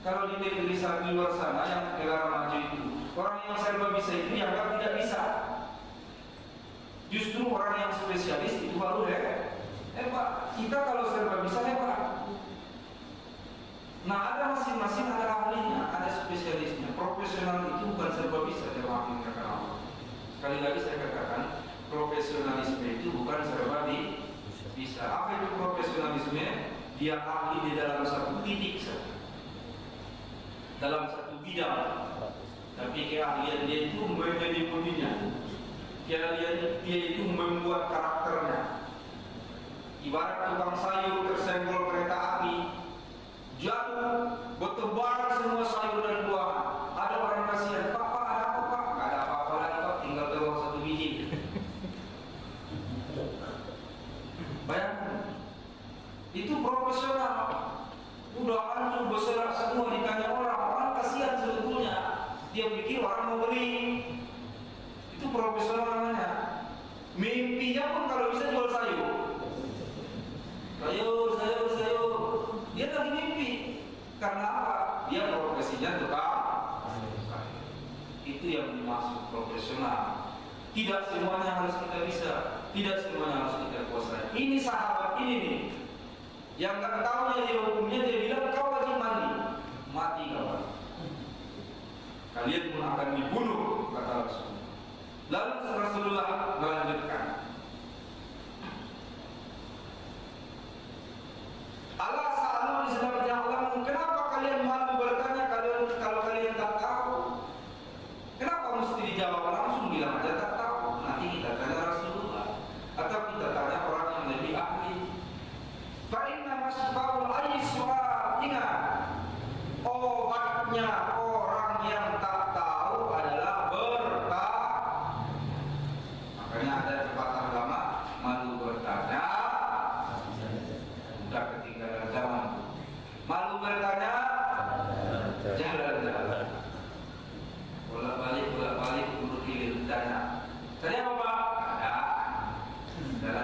Kalau di negeri di luar sana yang negara maju itu, orang yang serba bisa itu dianggap tidak bisa. Justru orang yang spesialis itu baru hebat. Kita kalau serba bisa hebat. Nah, ada masing-masing ada ahlinya, ada spesialisnya. Profesional itu bukan serba bisa, yang kata Allah. Sekali lagi saya katakan, profesionalisme itu bukan serba bisa. Apa itu profesionalisme? Dia ahli di dalam satu titik saja, dalam satu bidang. Tapi keahlian dia itu menjadi bodinya. Keahlian dia itu membuat karakternya. Ibarat tukang sayur tersenggol kereta api, jatuh, bertebaran semua sayur dan buah. Ada orang kasihan, Pak, ada apa Pak? Nggak ada apa-apa lagi Pak, tinggal tewang satu biji. Bayangkan, itu profesional. Udah hancur berserak semua, ditanya orang kasihan sebetulnya. Dia pikir orang mau beli. Itu profesional namanya. Mimpinya pun kalau bisa jual sayur. Sayur. Dia lagi mimpi. Karena apa? Dia profesinya tukang. Itu yang dimaksud profesional. Tidak semuanya harus kita bisa, tidak semuanya harus kita kuasai. Ini sahabat ini nih, yang nggak tahunya dia hukumnya, dia bilang kau wajib mandi, mati kawan. Kalian pun akan dibunuh, kata Rasulullah. Lalu Rasulullah melanjutkan, Allah sa'alu disebab ja'alamu, kenapa kalian malu bertanya kalau kalian tak tahu? Kenapa mesti dijawab langsung, bilang aja tak tahu. Nanti kita tanya Rasulullah, atau kita tanya orang yang lebih ahli. Fa'inna masbahul ayyiswa, ingat, obatnya orang yang tak tahu adalah bertanya. Makanya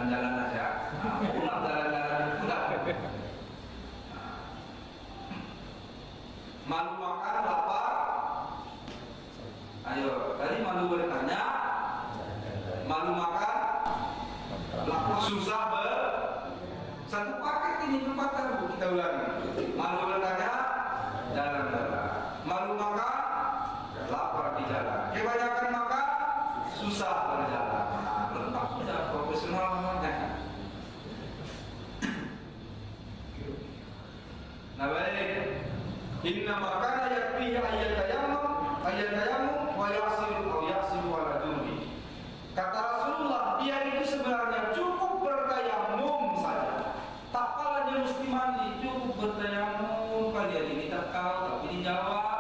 jalan-jalan aja. Nah, pulang jalan-jalan enggak. Malu makan, lapar. Ayo, tadi malu bertanya, malu makan, lapar, susah satu paket ini berpatah. Kita ulangi. Malu bertanya, jalan-jalan. Malu makan, lapar di jalan. Kebanyakan makan, susah berjalan. Lengkap sudah profesional namanya. Nah baik. Inna makana yakfihi ayatayammum wa yasiru ala junubi. Kata Rasulullah, dia itu sebenarnya cukup bertayamum saja. Tak pala dia mesti mandi, cukup bertayamum. Kalian ini tak tahu tapi dijawab.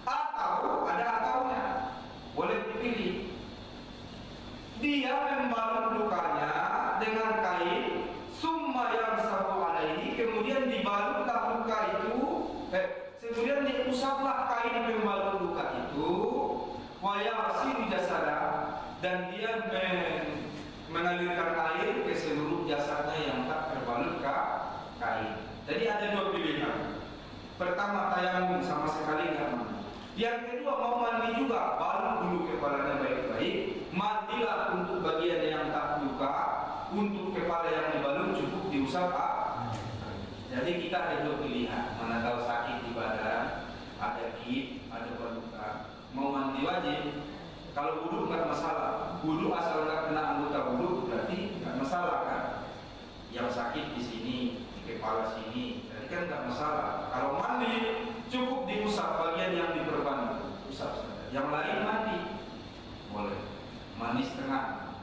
Atau ada ataunya, boleh dipilih. Dia membalut lukanya dengan kain, summa yamsahu alaihi, kemudian dibalutlah luka itu. Kemudian diusaplah kain pembalut luka itu, wa yasiru jasada, dan dia mengalirkan air ke seluruh jasadnya yang tak terbalut kain. Jadi ada dua pilihan. Pertama, tayamum sama sekali tidak mandi. Yang kedua, mau mandi juga, balut dulu kepalanya baik-baik. Mandilah untuk bagian yang tak luka, untuk kepala yang dibalut cukup diusap. Jadi kita ada dua pilihan. Mana tahu sakit di badan, ada gigitan, ada luka, mau mandi wajib. Kalau wudu nggak masalah. Wudu asal nggak kena anggota wudu berarti nggak masalah kan? Yang sakit di sini, di kepala sini, jadi kan nggak masalah. Kalau mandi cukup diusap bagian yang diperban, usap saja. Yang lain mandi boleh, mandi setengah.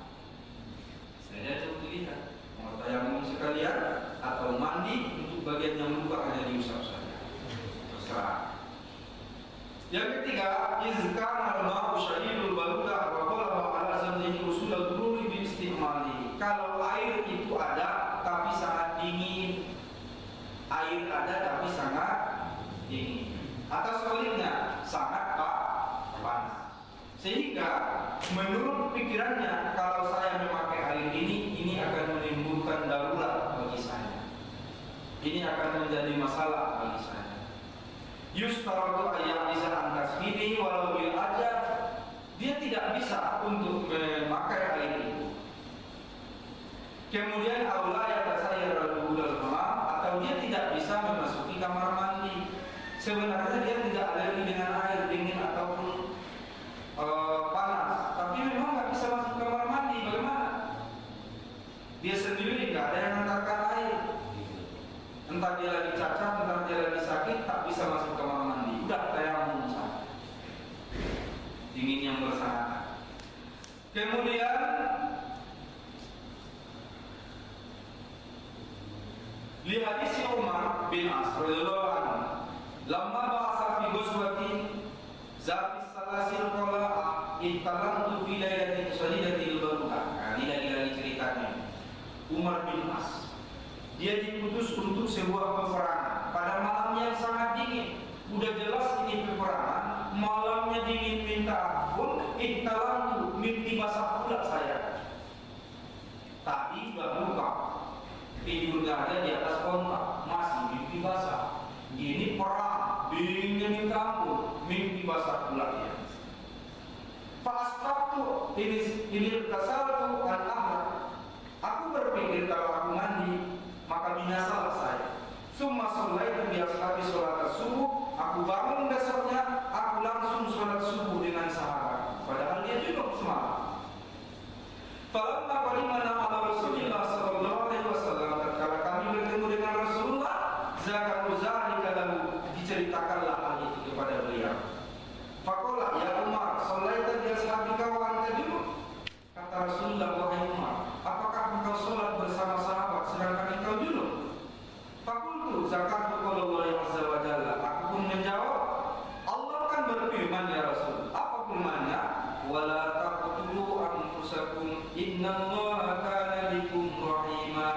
Saya ada pilihan. Mau tayamum sekalian atau mandi untuk bagian yang luka hanya diusap saja. Terserah. Yang ketiga, izkar al-ma'u syahidul baludah wa qala ala zamnihi usul al-dururi bi istimali. Kalau air itu ada tapi sangat dingin. Air ada tapi sangat dingin. Atau sebaliknya, sangat panas. Sehingga menurut pikirannya, kalau saya memakai air ini akan menimbulkan darurat bagi saya. Ini akan menjadi masalah bagi saya. Yustaratu ayat bisa antasmini walau bil ajar. Dia tidak bisa untuk memakai air itu. Kemudian aula yatasayyaru al-budul hamam, atau dia tidak bisa memasuki kamar mandi. Sebenarnya dia tidak alergi dengan air dingin ataupun panas, tapi memang nggak bisa masuk kamar mandi. Bagaimana? Dia sendiri nggak ada yang mengantarkan air. Entah dia lagi cacat, entah dia lagi sakit, tak bisa masuk kamar mandi. Udah tayamum saja. Dingin yang bersangkutan. Kemudian li hadis Umar bin As radhiyallahu anhu, lamma ba'atha fi ghazwatin Zatis salasil qala intalantu fi lailatin shadidatil barudah. Nah, ini lagi ceritanya. Umar bin As, dia diputus untuk sebuah peperangan pada malam yang sangat dingin. Udah jelas ini peperangan, malamnya dingin minta ampun. Intalantu, mimpi basah pula saya. Tadi sudah luka, tidurnya ada di atas kontak, masih mimpi basah. Ini perang, dinginnya minta ampun, mimpi basah pula dia. Fa'asfaktu ini tasaltu al-amr. Aku berpikir kalau aku mandi, maka binasalah saya. Summa shallaitu bi ashabi sholat subuh. Aku bangun besoknya, aku langsung sholat subuh dengan sahabat. Padahal dia juga semalam. Falamma qalimana ala Rasulillah sallallahu alaihi wasallam, tatkala kami bertemu dengan Rasulullah, zakaru zalika lahu, diceritakanlah hal itu kepada beliau. Faqala ya Umar, shallaita bi ashabika wa anta junub. Kata Rasulullah, wahai Umar, apakah engkau sholat bersama sahabat sedangkan engkau junub? Faqultu zakatu qaulullah azza wa jalla. Aku pun menjawab, Allah kan berfirman ya Rasul. Apa firman-Nya? Wala taqtulu anfusakum innallaha kana bikum rahima.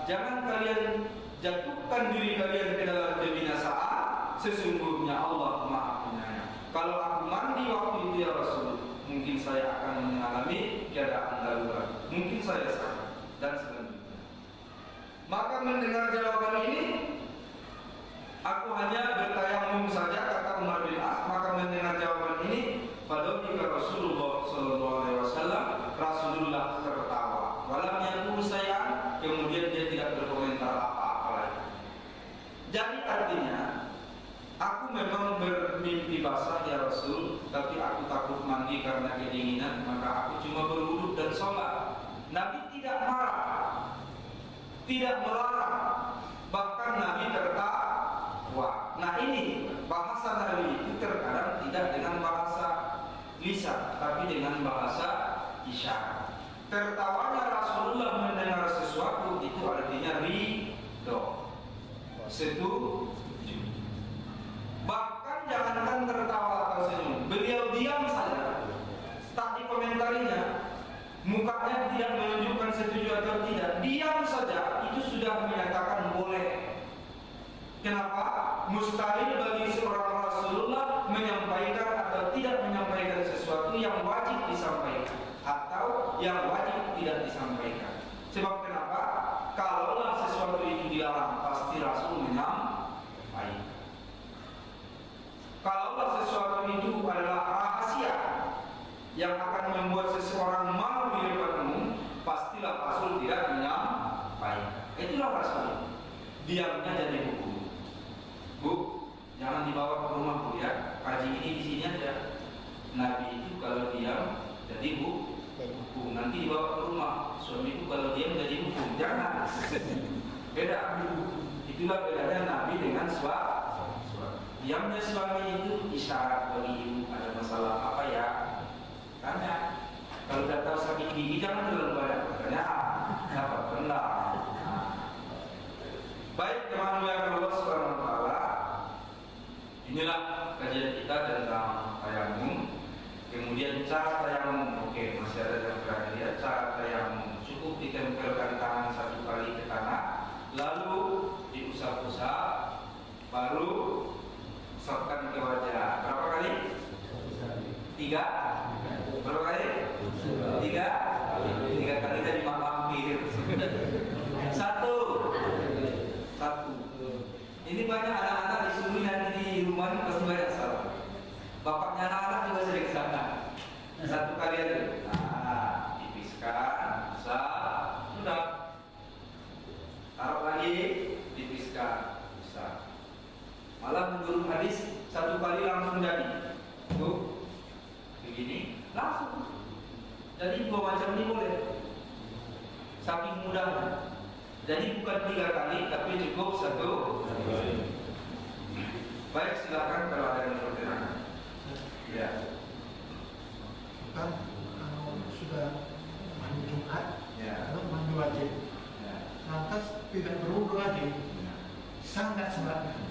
Jangan kalian jatuhkan diri kalian ke dalam kebinasaan, sesungguhnya Allah Maha Penyayang. Kalau aku mandi waktu itu ya Rasul, mungkin saya akan mengalami keadaan darurat, mungkin saya sakit. dan selanjutnya. Maka mendengar jawaban ini, aku hanya bertayamum saja, kata Umar bin As. Maka mendengar jawaban ini, fadhika Rasulullah sallallahu alaihi wasallam, Rasulullah tertawa. Walam yaqul sayyan, kemudian dia tidak berkomentar apa-apa lagi. Jadi artinya, aku memang bermimpi basah ya Rasul, tapi aku takut mandi karena kedinginan, maka aku cuma berwudu dan sholat. Nabi tidak marah, tidak melarang, bahkan Nabi tertawa. Nah ini bahasa Nabi itu terkadang tidak dengan bahasa lisan, tapi dengan bahasa isyarat. Tertawanya Rasulullah mendengar sesuatu itu artinya ridho, setuju. Bahkan jangankan tertawa atau senyum, beliau diam saja, tak dikomentarinya, mukanya tidak menunjukkan setuju atau tidak, diam saja, itu sudah menyatakan boleh. Kenapa? Mustahil bagi seorang Rasulullah menyampaikan atau tidak menyampaikan sesuatu yang wajib disampaikan atau yang wajib tidak disampaikan. Sebab kenapa? Kalaulah sesuatu itu dilarang, pasti Rasul menyampaikan. Kalaulah sesuatu itu adalah rahasia yang akan membuat seseorang malu di depan umum, pastilah Rasul tidak menyampaikan. Itulah Rasul. Diamnya jadi hukum. Bu, jangan dibawa ke rumah Bu ya. Kaji ini di sini aja. Nabi itu kalau diam jadi hukum. Nanti dibawa ke rumah. Suamiku kalau diam jadi hukum. Jangan. Beda. Itulah bedanya Nabi dengan suami. Diamnya suami itu isyarat bagi ibu ada masalah apa ya? Tanya. Kalau tidak tahu sakit gigi jangan terlalu banyak bertanya. Dapat rendah. Baik teman-teman yang Allah Subhanahu wa taala. Inilah kajian kita tentang tayamum. Kemudian cara tayamum. Oke, masih ada yang terakhir ya. Cara tayamum cukup ditempelkan tangan satu kali ke tanah, lalu diusap-usap, baru usapkan ke wajah. Berapa kali? 3. Berapa kali? 3 kali jadi mampir. 1. Ini banyak anak-anak disuruh nanti di rumah pasti banyak salah. Bapaknya anak-anak juga sering sana. 1 kali aja. Nah, tipiskan, usap, sudah. Taruh lagi, tipiskan, usap. Malah menurut hadis 1 kali langsung jadi. Tuh, begini, langsung. Jadi 2 macam ini boleh. Saking mudahnya. Jadi bukan 3 kali, tapi cukup 1 kali. Baik, silakan kalau ada yang bertanya. Ya. Kan kalau sudah mandi Jumat, Ya. lalu mandi wajib, Ya. lantas tidak berwudu lagi, sangat sebenarnya.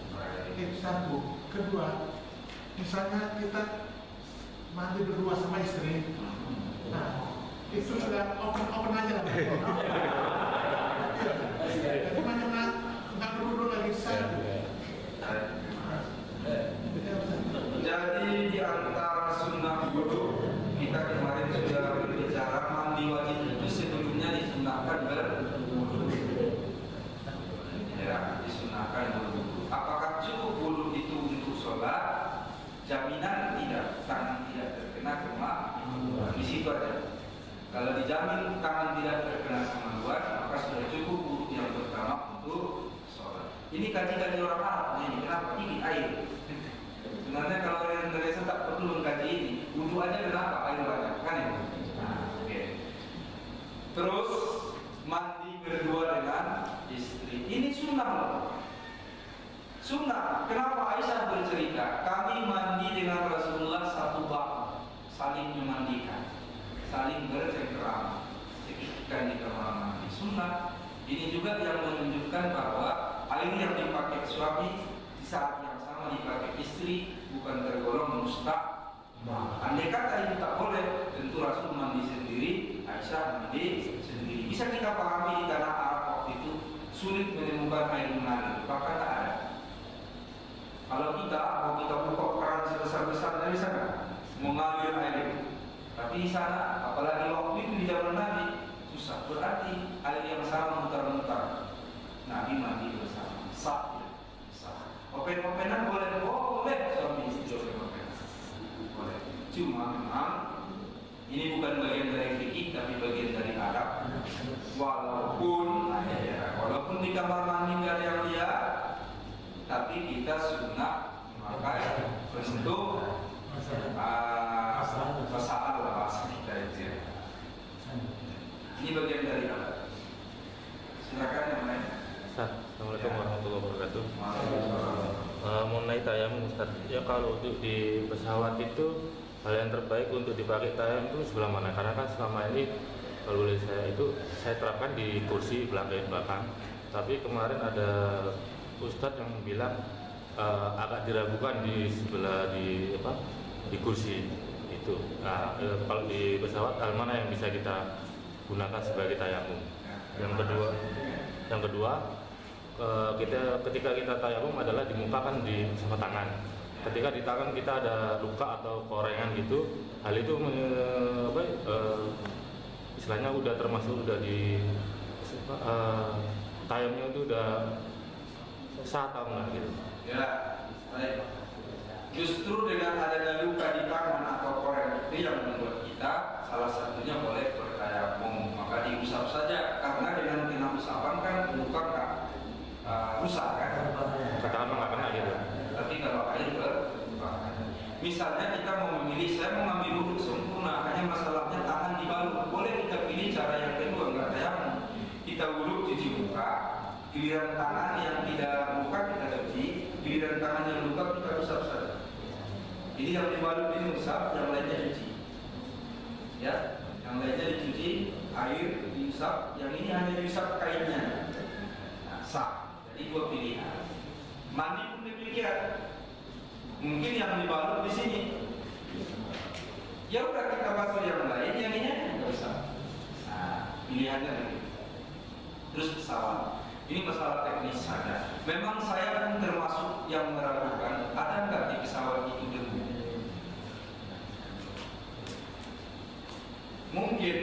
Itu 1. Kedua, misalnya kita mandi berdua sama istri, nah itu sudah open aja lah. Jadi mana nggak berwudu lagi sah. Jadi di antara sunnah wudu kita kemarin sudah berbicara mandi wajib itu sebelumnya disunahkan berwudu. Ya, disunahkan berwudu. Apakah cukup wudu itu untuk sholat? Jaminan tidak, tangan tidak terkena kemaluan. Di situ aja. Kalau dijamin tangan tidak terkena kemaluan, maka sudah cukup wudu yang pertama untuk sholat. Ini kaji-kaji orang Arab. Ini kenapa? Ini air. Sebenarnya kalau orang Indonesia tak perlu mengkaji ini, wudu aja kenapa air banyak, kan ya? Nah, oke. Terus mandi berdua dengan istri. Ini sunnah loh. Sunnah. Kenapa Aisyah bercerita? Kami mandi dengan Rasulullah 1 bak, saling memandikan, saling bercengkerama, sekitar di kamar mandi. Sunnah. Ini juga yang menunjukkan bahwa air yang dipakai suami di saat yang sama dipakai istri bukan tergolong mustahab. Andai kata itu tak boleh, tentu Rasul mandi sendiri, Aisyah mandi sendiri. Bisa kita pahami di tanah Arab waktu itu sulit menemukan air mengalir, bahkan tak ada. Kalau kita buka keran sebesar-besarnya bisa nggak mengalir air itu? Tapi di sana, apalagi waktu itu di zaman Nabi, susah. berarti air yang sama mutar-mutar. Nabi mandi bersama. Sah. Open-openan boleh suami istri open-openan. Boleh. Cuma memang ini bukan bagian dari fikih tapi bagian dari adab. Walaupun di kamar mandi nggak ada yang lihat, tapi kita sunnah memakai bentuk masalah bahasa kita itu. Ini bagian dari adab. Silakan yang lain. Assalamualaikum warahmatullahi wabarakatuh. Mengenai tayamum Ustaz, ya kalau untuk di pesawat itu hal yang terbaik untuk dipakai tayamum itu sebelah mana? Karena kan selama ini kalau boleh saya terapkan di kursi belakang. Tapi kemarin ada Ustadz yang bilang agak diragukan di sebelah di kursi itu. Nah, kalau di pesawat hal mana yang bisa kita gunakan sebagai tayamum? Yang kedua, ketika kita tayamum adalah di muka kan sama tangan. Ketika di tangan kita ada luka atau korengan gitu, hal itu istilahnya udah termasuk di tayamumnya itu udah sah atau enggak gitu. Ya, baik. Justru dengan adanya luka di tangan atau korengan itu yang membuat kita salah satunya boleh bertayamum. Maka diusap saja, karena dengan kena usapan kan luka nggak rusak kan? Katakanlah nggak kena gitu. Tapi kalau air berubah. Misalnya kita mau memilih, saya mau ngambil wudhu sempurna, hanya masalahnya tangan dibalut. Boleh kita pilih cara yang kedua, nggak tayamum. Kita wudhu cuci muka, giliran tangan yang tidak luka kita cuci, giliran tangan yang luka kita usap saja. Jadi yang dibalut ini usap, yang lainnya cuci. Ya, yang lainnya dicuci, air diusap, yang ini hanya diusap kainnya. Nah, sah. Jadi dua pilihan. Mandi pun demikian. Mungkin yang dibalut di sini. Ya udah kita basuh yang lain, yang ini nggak usah. Nah, pilihannya begitu. Terus pesawat. Ini masalah teknis saja. Memang saya pun termasuk yang meragukan ada nggak di pesawat itu debu. Mungkin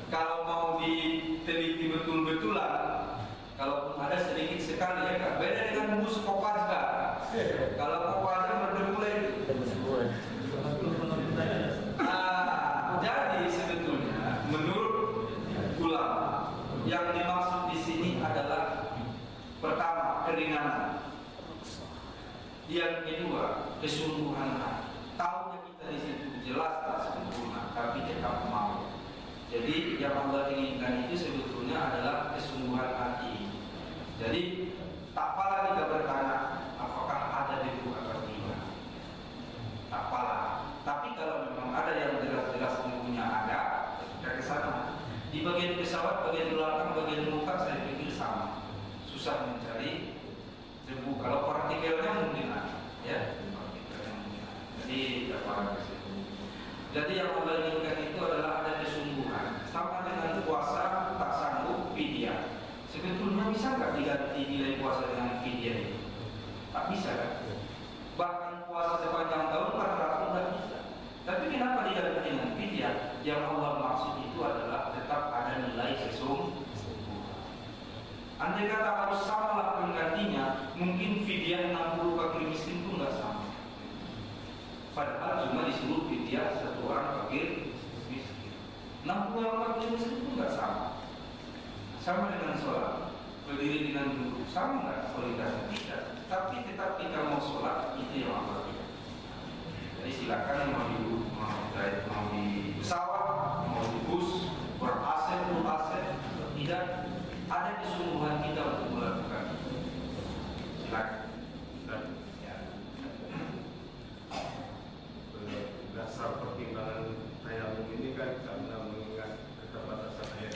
kalau mau diteliti betul-betulan, kalaupun ada sedikit sekali ya kan, beda dengan bus Kopaska. Kalau Kopaska berdebu lagi. Jadi sebetulnya menurut ulama yang dimaksud di sini adalah pertama keringanan, yang kedua kesungguhan. Tahunya kita di situ jelas tak sempurna, tapi tetap mau. Jadi yang Allah inginkan itu sebetulnya adalah kesungguhan hati. Jadi tak apalah kita bertanya apakah ada debu atau tidak. Tak apalah. Tapi kalau memang ada yang jelas-jelas debunya ada, kita ke sana. Di bagian pesawat, bagian belakang, bagian muka saya pikir sama. Susah mencari debu. Kalau partikelnya mungkin ada, ya. Partikelnya mungkin ada. Jadi dapat ke situ. Jadi yang Allah inginkan itu adalah ada kesungguhan. Sama dengan puasa tak sanggup fidyah. Sebetulnya bisa nggak diganti nilai puasa dengan fidyah itu? Tak bisa kan? Bahkan puasa sepanjang tahun 400 nggak bisa. Tapi kenapa diganti dengan fidyah? Yang Allah maksud itu adalah tetap ada nilai kesungguhan. Andai kata harus samalah penggantinya, mungkin fidyah 60 fakir miskin pun nggak sama. Padahal cuma disuruh fidyah satu orang fakir miskin. 60 orang fakir miskin pun nggak sama. Sama dengan sholat, berdiri dengan duduk, sama nggak kualitasnya? Tidak. Tapi tetap kita mau sholat itu yang Allah tidak. Jadi silakan yang mau di pesawat, mau di bus, ber-AC, tidak ada kesungguhan kita untuk melakukan. Silakan. Dasar pertimbangan tayamum ini kan karena mengingat keterbatasan air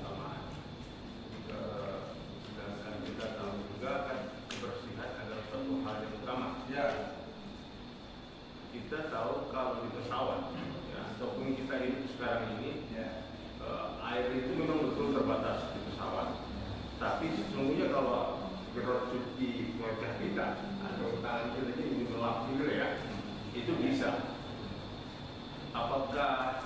sama. Sedangkan kita tahu juga kan kebersihan adalah suatu hal yang utama. Ya. Kita tahu kalau di pesawat, ya, ataupun kita hidup sekarang ini, air itu memang betul terbatas di pesawat. Tapi sesungguhnya kalau gerot cuci wajah kita atau tangan kita ini melap ya, itu bisa. Apakah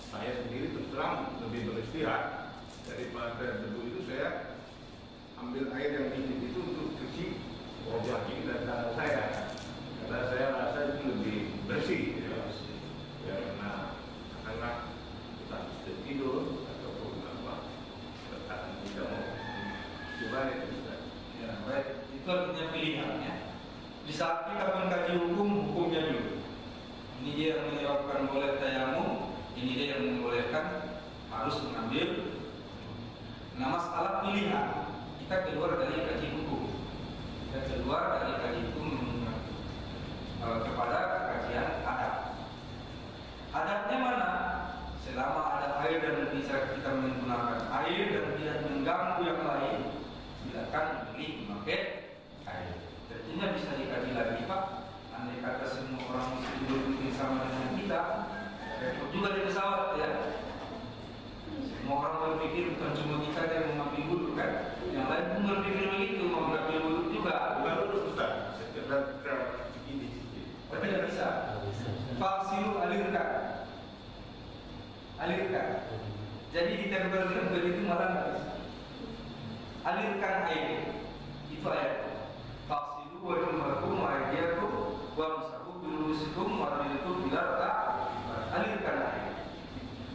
saya sendiri terus terang lebih beristirahat daripada debu itu saya ambil air yang dingin itu untuk cuci wajah ini dan tangan saya, karena saya rasa itu lebih bersih ya, karena kita sudah tidur ataupun apa tidak mau coba itu Ya, baik. Itu artinya pilihan ya. Di saat kita mengkaji hukumnya dulu. Ini dia yang menyebabkan boleh tayamum, ini dia yang membolehkan harus mengambil. Nah, masalah pilihan kita keluar dari kaji hukum. Kita keluar dari kaji hukum kepada kajian adab. Adabnya mana? Selama ada air dan bisa kita menggunakan air dan tidak mengganggu yang lain, silakan pilih memakai air. Tentunya bisa dikaji lagi Pak. Andai kata semua orang muslim berpikir sama dengan kita, repot juga di pesawat ya. Semua orang berpikir bukan cuma kita yang mengambil wudhu kan, yang lain pun berpikir begitu, mau mengambil wudhu juga. baru Ustaz, sekedar begini sedikit. Tapi tidak bisa. Faksilu alirkan. Jadi ditempel-tempel itu malah tidak bisa. Alirkan air. Itu ayat. Faksilu wa jumlakum wa aydiyakum wa misahu birusikum wa radiyakum bila tak alirkan air.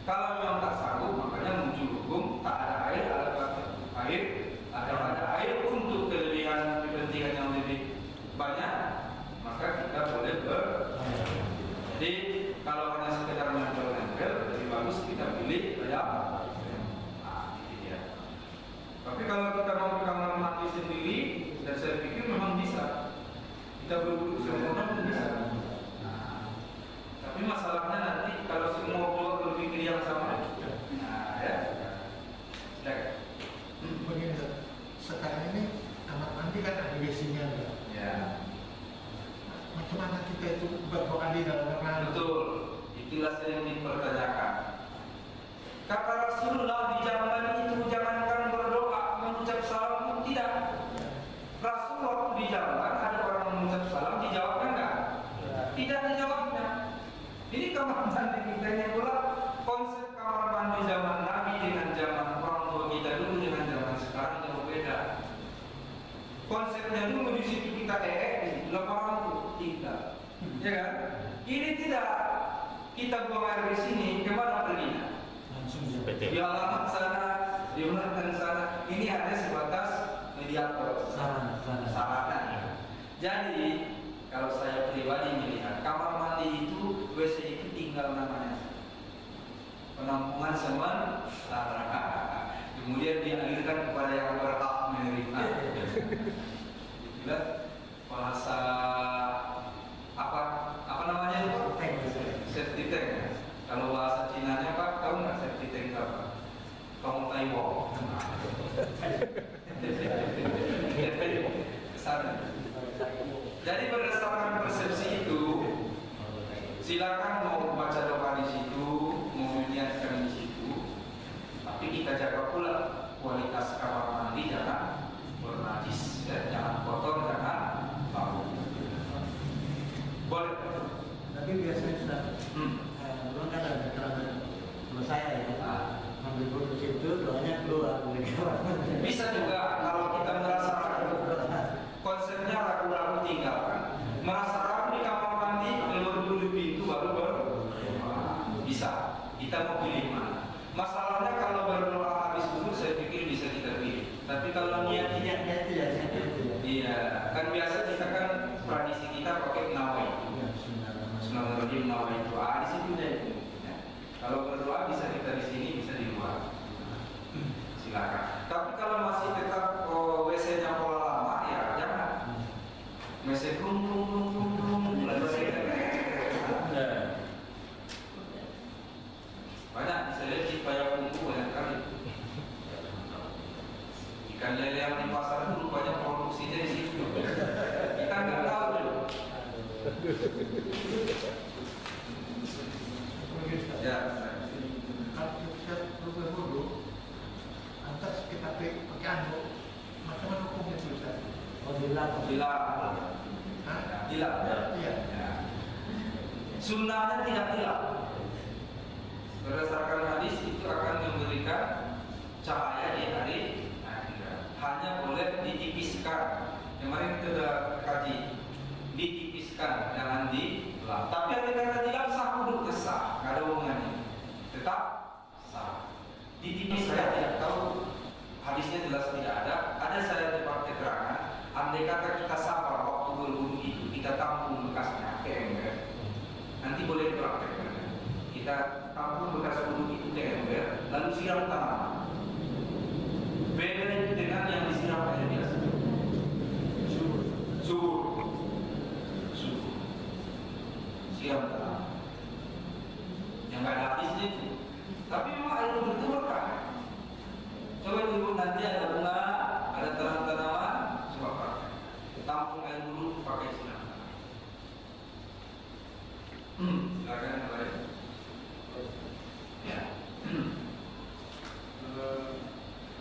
Kalau memang tak sanggup, makanya muncul hukum tak ada air, ada air untuk kelebihan kepentingan yang lebih banyak, maka kita boleh Jadi kalau hanya sekedar nempel-nempel, lebih bagus kita pilih ayam. Nah, ini dia. Tapi kalau kita mau ke kamar mandi sendiri, dan saya pikir memang bisa. Kita berwudhu sempurna pun bisa. Nah, tapi masalahnya nanti kalau semua keluar berpikir yang sama, nah ya. Begini, sekarang ini kamar mandi kan ada WC-nya enggak? Ya. Macam mana kita itu berdoa di dalam kamar? Betul, itulah yang dipertanyakan. Kata Rasulullah di zaman itu jangankan berdoa, mengucap salam pun tidak. Rasul waktu di jalan ada orang mengucap salam, dijawabkan enggak? Tidak dijawabnya. Ini kamar mandi kita ini pula konsep kamar mandi zaman Nabi dengan zaman orang tua kita dulu dengan zaman sekarang jauh beda. Konsepnya dulu di situ kita di orang tuh tidak, ya kan? Ini tidak. Kita buang air di sini, kemana perginya? Di alamat sana, di mana sana. Ini hanya sebatas mediator, sarana. Jadi kalau saya pribadi melihat kamar mandi itu WC itu tinggal namanya, penampungan sementara. Kemudian dialirkan kepada yang berhak menerima. Itulah bahasa apa namanya itu? Safety tank. Kalau bahasa Cinanya Pak, tahu nggak safety tank itu apa? Tong Taiwan. Kesana. Jadi berdasarkan persepsi itu, silakan mau baca doa di situ, mau menyiapkan di situ. Tapi kita jaga pula kualitas kamar mandi, jangan bernajis, ya, jangan kotor, jangan bau. Boleh. Tapi biasanya sudah, belum kan ada keterangan kalau saya ya, ambil wudhu situ, doanya keluar dari kamar mandi. Bisa juga kalau kita merasa ragu, konsepnya ragu-ragu tinggalkan. Merasa ragu di kamar mandi, keluar dulu pintu baru bisa. Kita mau pilih mana? Masalahnya kalau berdoa habis wudhu, saya pikir bisa kita pilih. Tapi kalau niatnya, iya, kan biasa kita kan tradisi kita pakai nawai. Bismillahirrahmanirrahim, nawai itu. Di situ deh. Kalau berdoa bisa kita di sini, bisa di luar. Silakan. Tapi kalau masih tetap WC-nya pola lama, ya jangan. WC belum. Banyak diseleksi payah bumbu banyak kali. Ikan lele yang di pasar dulu banyak produksinya di situ. Kita nggak tahu dulu. Ya. Kalau kita berwudhu, antar kita pakai anu, macam mana hukumnya itu Ustaz? Bila. Iya. Sunnahnya tidak hilang. Berdasarkan hadis itu akan memberikan cahaya di hari akhirat. Hanya boleh ditipiskan. Kemarin kita sudah kaji, ditipiskan, jangan dilap. Tapi ada kata dilap sah kudu sah, nggak ada hubungannya. Tetap sah. Ditipiskan, tidak tahu hadisnya jelas tidak ada. Ada saya dapat keterangan. Andai kata kita sabar waktu berwudu itu, kita tampung bekasnya ke ember, nanti boleh dipraktekkan. Kita tampung bekas wudu itu ke ember, lalu siram tangan. Beda dengan yang disiram air biasa. Subur. Siram tangan. Yang nggak ada hadisnya itu. Tapi memang air wudu itu berkah. Coba dulu nanti ada bunga, ada tanaman-tanaman, coba pakai. Tampung air wudu pakai siram tangan. Silakan yang lain. Ya.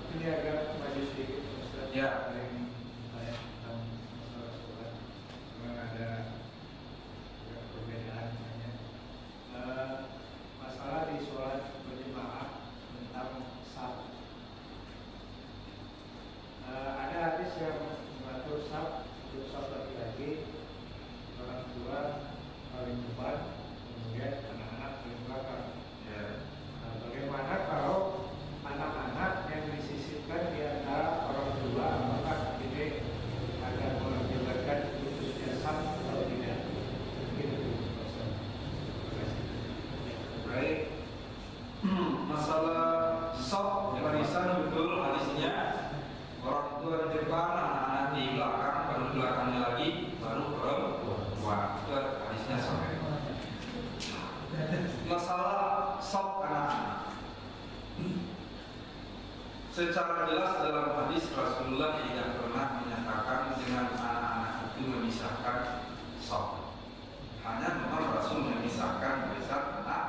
Ini agak maju sedikit, Ustaz. Ya. Yang saya tentang masalah sholat, memang ada perbedaan banyak. Masalah di sholat berjemaah tentang saf. Ada hadis yang mengatur saf untuk saf laki-laki, orang tua paling depan, kemudian anak-anak paling belakang. Ya. Bagaimana kalau anak-anak yang disisipkan di antara orang tua, apakah ini akan mengakibatkan putusnya saf atau tidak? Begitu. Baik. Masalah saf barisan betul hadisnya. Orang tua di depan, anak-anak di belakang, baru belakangnya lagi, baru perempuan. Itu hadisnya sampai. Masalah saf anak-anak. Secara jelas dalam hadis Rasulullah tidak pernah menyatakan dengan anak-anak itu memisahkan saf. Hanya memang Rasul memisahkan barisan anak-anak.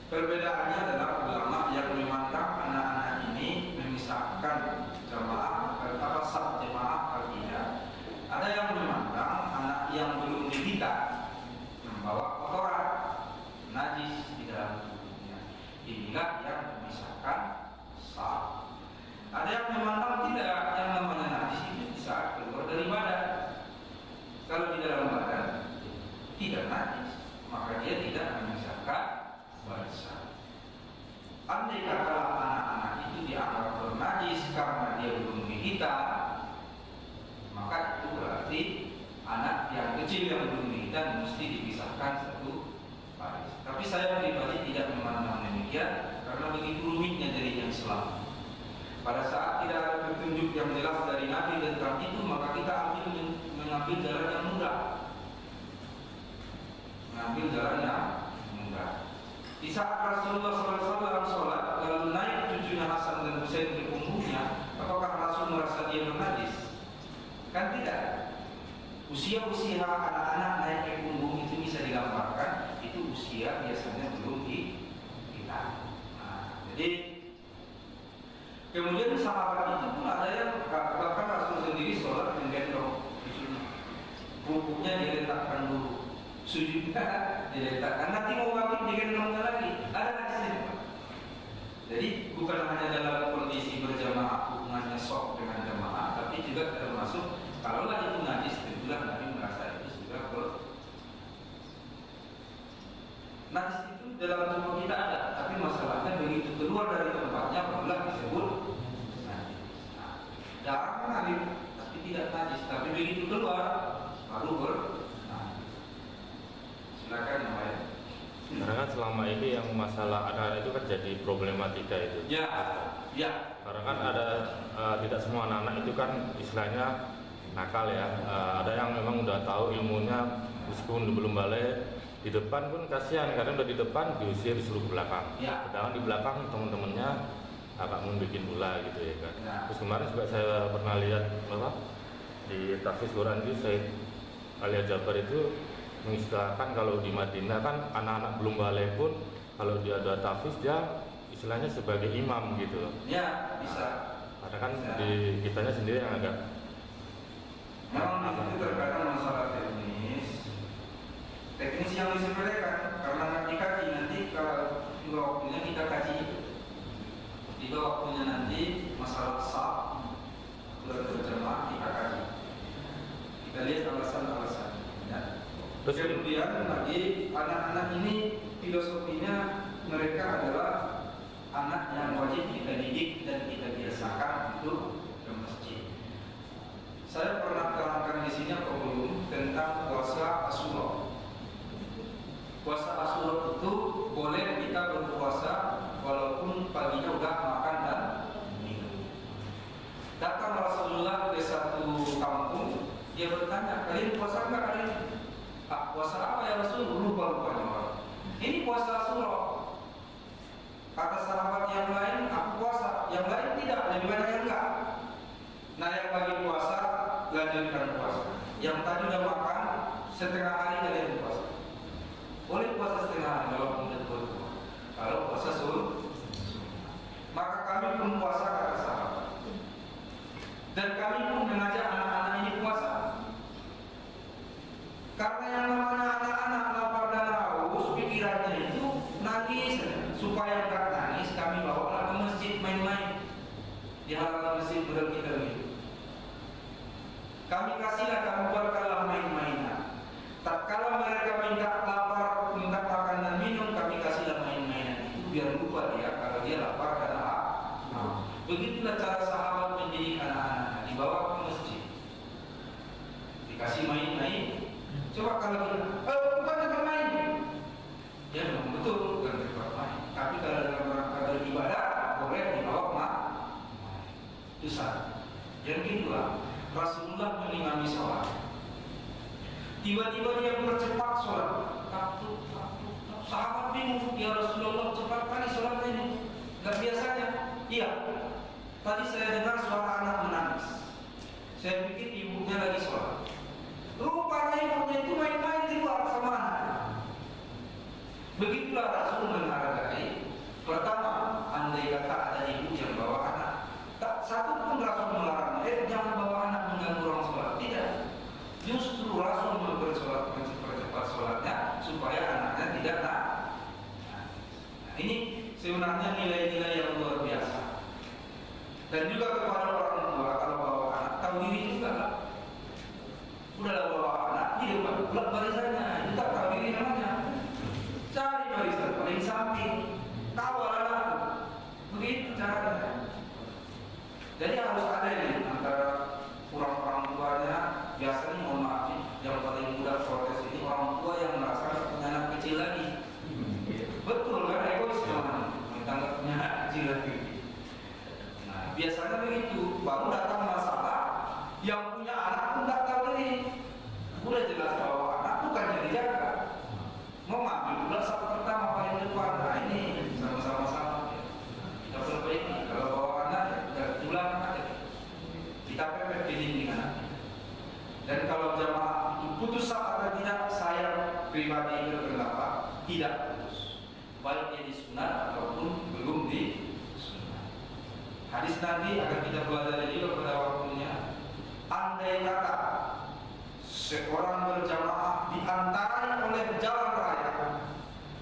Perbedaannya adalah ulama yang memandang anak-anak ini memisahkan jemaah atau saf jemaah atau tidak. Ada yang memandang anak yang belum dibita membawa kotoran najis di dalam tubuhnya. Inilah yang memisahkan saf. Ada yang memandang tidak, yang namanya najis itu bisa keluar dari badan. Kalau di dalam badan tidak najis, maka dia tidak memisahkan barisan. Andai kata anak-anak itu dianggap bernajis karena dia belum dihitan, maka itu berarti anak yang kecil yang belum dihitan mesti dipisahkan satu baris. Tapi saya pribadi tidak memandang demikian karena begitu rumitnya jadinya Islam. Pada saat tidak ada petunjuk yang jelas dari Nabi tentang itu, maka kita mengambil jalan yang mudah. Mengambil jalan yang mudah. Di saat Rasulullah SAW sholat, lalu naik cucunya Hasan dan Husain ke punggungnya, apakah Rasul merasa dia bernajis? Kan tidak. Usia-usia anak-anak naik ke punggung itu bisa digambarkan, itu usia biasanya belum dihitan. Nah, jadi kemudian sahabat itu pun ada yang bahkan Rasul sendiri sholat menggendong cucunya, pungungnya diletakkan dulu, sujudnya diletakkan, nanti mau bangkit digendongnya lagi. Ada di sini. Jadi bukan hanya dalam kondisi berjamaah hubungannya sok dengan jamaah, tapi juga termasuk kalaulah itu najis, tentulah Nabi merasa itu sudah najis itu dalam tubuh kita ada, tapi masalahnya begitu keluar dari tempatnya barulah disebut najis. Nah, jarang mengalir, tapi tidak najis, tapi begitu keluar baru bernajis. Silakan yang lain. Karena kan selama ini yang masalah anak-anak itu kan jadi problematika itu. Ya, ya. Karena kan ada tidak semua anak-anak itu kan istilahnya nakal ya. Ada yang memang udah tahu ilmunya meskipun belum balik. Di depan pun kasihan karena udah di depan diusir disuruh ke belakang. Ya. Sedangkan di belakang teman-temannya agak mau bikin bola gitu ya kan. Ya. Terus kemarin juga saya pernah lihat di tahfiz Quran itu Said Ali Jabar itu mengistilahkan kalau di Madinah kan anak-anak belum balik pun kalau dia ada tahfiz dia istilahnya sebagai imam gitu loh. Ya, bisa. Karena kan Bisa. di kitanya sendiri yang agak Memang itu terkadang masalah teknis yang disepelekan karena nanti kaji, nanti kalau waktunya kita kaji tiba lagi, anak-anak ini filosofinya mereka adalah anak yang wajib kita didik dan kita biasakan untuk ke masjid. Saya pernah terangkan di sini atau belum tentang puasa Asyura. Puasa Asyura itu boleh kita berpuasa walaupun paginya udah makan dan minum. Datang Rasulullah ke satu kampung, dia bertanya, kalian puasa enggak hari ini? Puasa apa ya Rasul? Lupa-lupa. Ini puasa Asyura. Kata sahabat yang lain, aku puasa. Yang lain tidak, lebih banyak yang enggak. Nah yang bagi puasa, lanjutkan puasa. Yang tadi udah makan, setengah hari kalian puasa. Boleh puasa setengah hari kalau betul. Kalau puasa sunnah, maka kami pun puasa kata sahabat. Dan kami pun mengajak anak-anak ini puasa. Karena yang namanya anak-anak lapar dan haus, pikirannya itu nangis. Supaya enggak nangis, kami bawa ke masjid main-main di halaman masjid berlari-lari. Kami kasihlah, kami buatkanlah main-mainan. Tatkala mereka minta lapar, minta makan dan minum, kami kasihlah main-mainan itu biar lupa dia kalau dia lapar dan haus. Begitulah cara sahabat mendidik anak-anak, dibawa ke masjid, dikasih main-main. Coba kalau kita, bukan bermain, ya memang betul bukan bermain. Tapi kalau dalam rangka beribadah boleh dibawa ke itu satu. Yang kedua, Rasulullah mengimami sholat. Tiba-tiba dia mempercepat sholat. Takut. Sahabat bingung, ya Rasulullah cepat kali sholatnya ini. Gak biasanya. Iya. Tadi saya dengar suara anak menangis. Saya pikir ibunya lagi sholat. Rupanya ibunya itu main-main di luar sama anak. Begitulah Rasul menghargai. Pertama, andai kata ada ibu yang bawa anak, tak satu pun Rasul melarang. Jangan bawa anak mengganggu orang sholat. Tidak. Justru Rasul mempercepat sholatnya supaya anaknya tidak nah, ini sebenarnya nilai-nilai yang luar biasa. Dan juga kepada orang tua kalau bawa anak tahu diri juga lah. Udahlah bawa anak di depan, pulang barisannya, itu tak tahu diri namanya. Cari barisan paling samping, kawal anak, begitu caranya. Jadi harus ada ini antara orang tuanya. Biasanya mohon maaf, yang paling mudah protes ini orang tua yang merasa punya anak kecil lagi. Betul kan, egois memang menganggap punya anak kecil lagi. Nah biasanya begitu, baru datang masalah yang punya anak pun tak tahu diri. Udah jelas bahwa anak bukannya dijaga, mau ngambil pula satu pertama paling depan. Nah ini sama-sama kita perbaiki. Kalau bawa anak ya pulang aja, kita pepet di dinding anak. Dan kalau jamaah itu putus sah atau tidak, saya pribadi berpendapat tidak putus, baik dia disunat ataupun belum disunat. Hadis nanti akan kita pelajari juga pada waktunya. Andai kata seorang berjamaah diantarai oleh jalan raya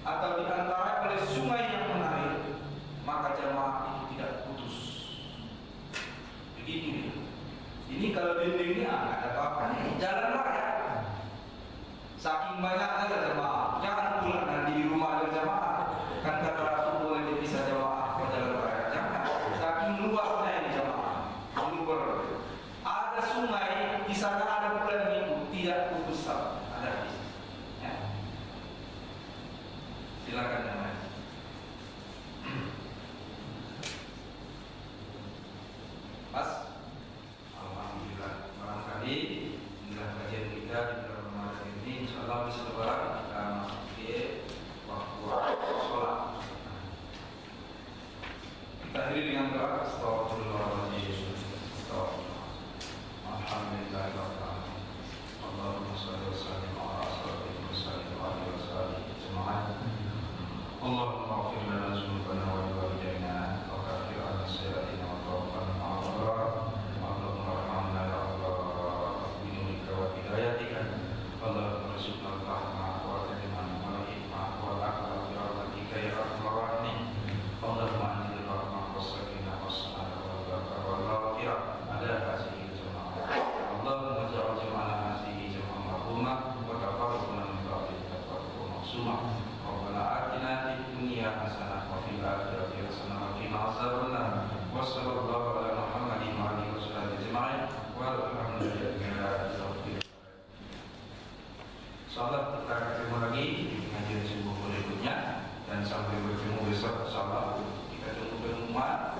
atau diantarai oleh sungai yang mengalir, maka jamaah itu tidak putus. Begitu ya. Ini kalau dindingnya ada apa-apa nih, jalan raya. Saking banyaknya ada jamaah, jangan pulang nanti di rumah ada jamaah. Kan kata Rasul boleh dipisah jamaah ke jalan raya, jangan. Saking luasnya ini jamaah, ada sungai di sana ada bulan minggu, tidak putus sah, ada di sini. Ya. Silakan jamaah. Pas. Alhamdulillah, barangkali inilah kajian kita di bulan Ramadan ini. Insyaallah bisa lebaran kita masuk ke waktu sholat. Kita akhiri dengan doa astagfirullahaladzim. Alhamdulillahirrahmanirrahim. Allahumma shalli wa sallim ala asyrafil mursalin wa alihi wa sahbihi ajma'in. Allahumma ighfir lana dzunubana wa liwalidayna wa kaffir 'anna sayyi'atina wa tawaffana ma'al abrar. Allahumma rahmana ya Allah binurika wa hidayatika. Allahumma rizqna al-fahma wa al-ilman wa al-hikmah wa al-aqla bi rahmatika ya arhamar rahimin. Allahumma anzil rahmah wa sakinah wa sanada wa barakah wa al-ghafirah ala hadhihi al-jamaah. Allahumma ja'al jama'ana hadhihi jama'an marhumah wa taqabbal min ba'di taqabbal أعذرنا وصلى الله على محمد وعلى آله وصحبه أجمعين والحمد لله رب العالمين. Insyaallah kita ketemu lagi di pengajian subuh berikutnya dan sampai bertemu besok insyaallah kita tunggu pengumuman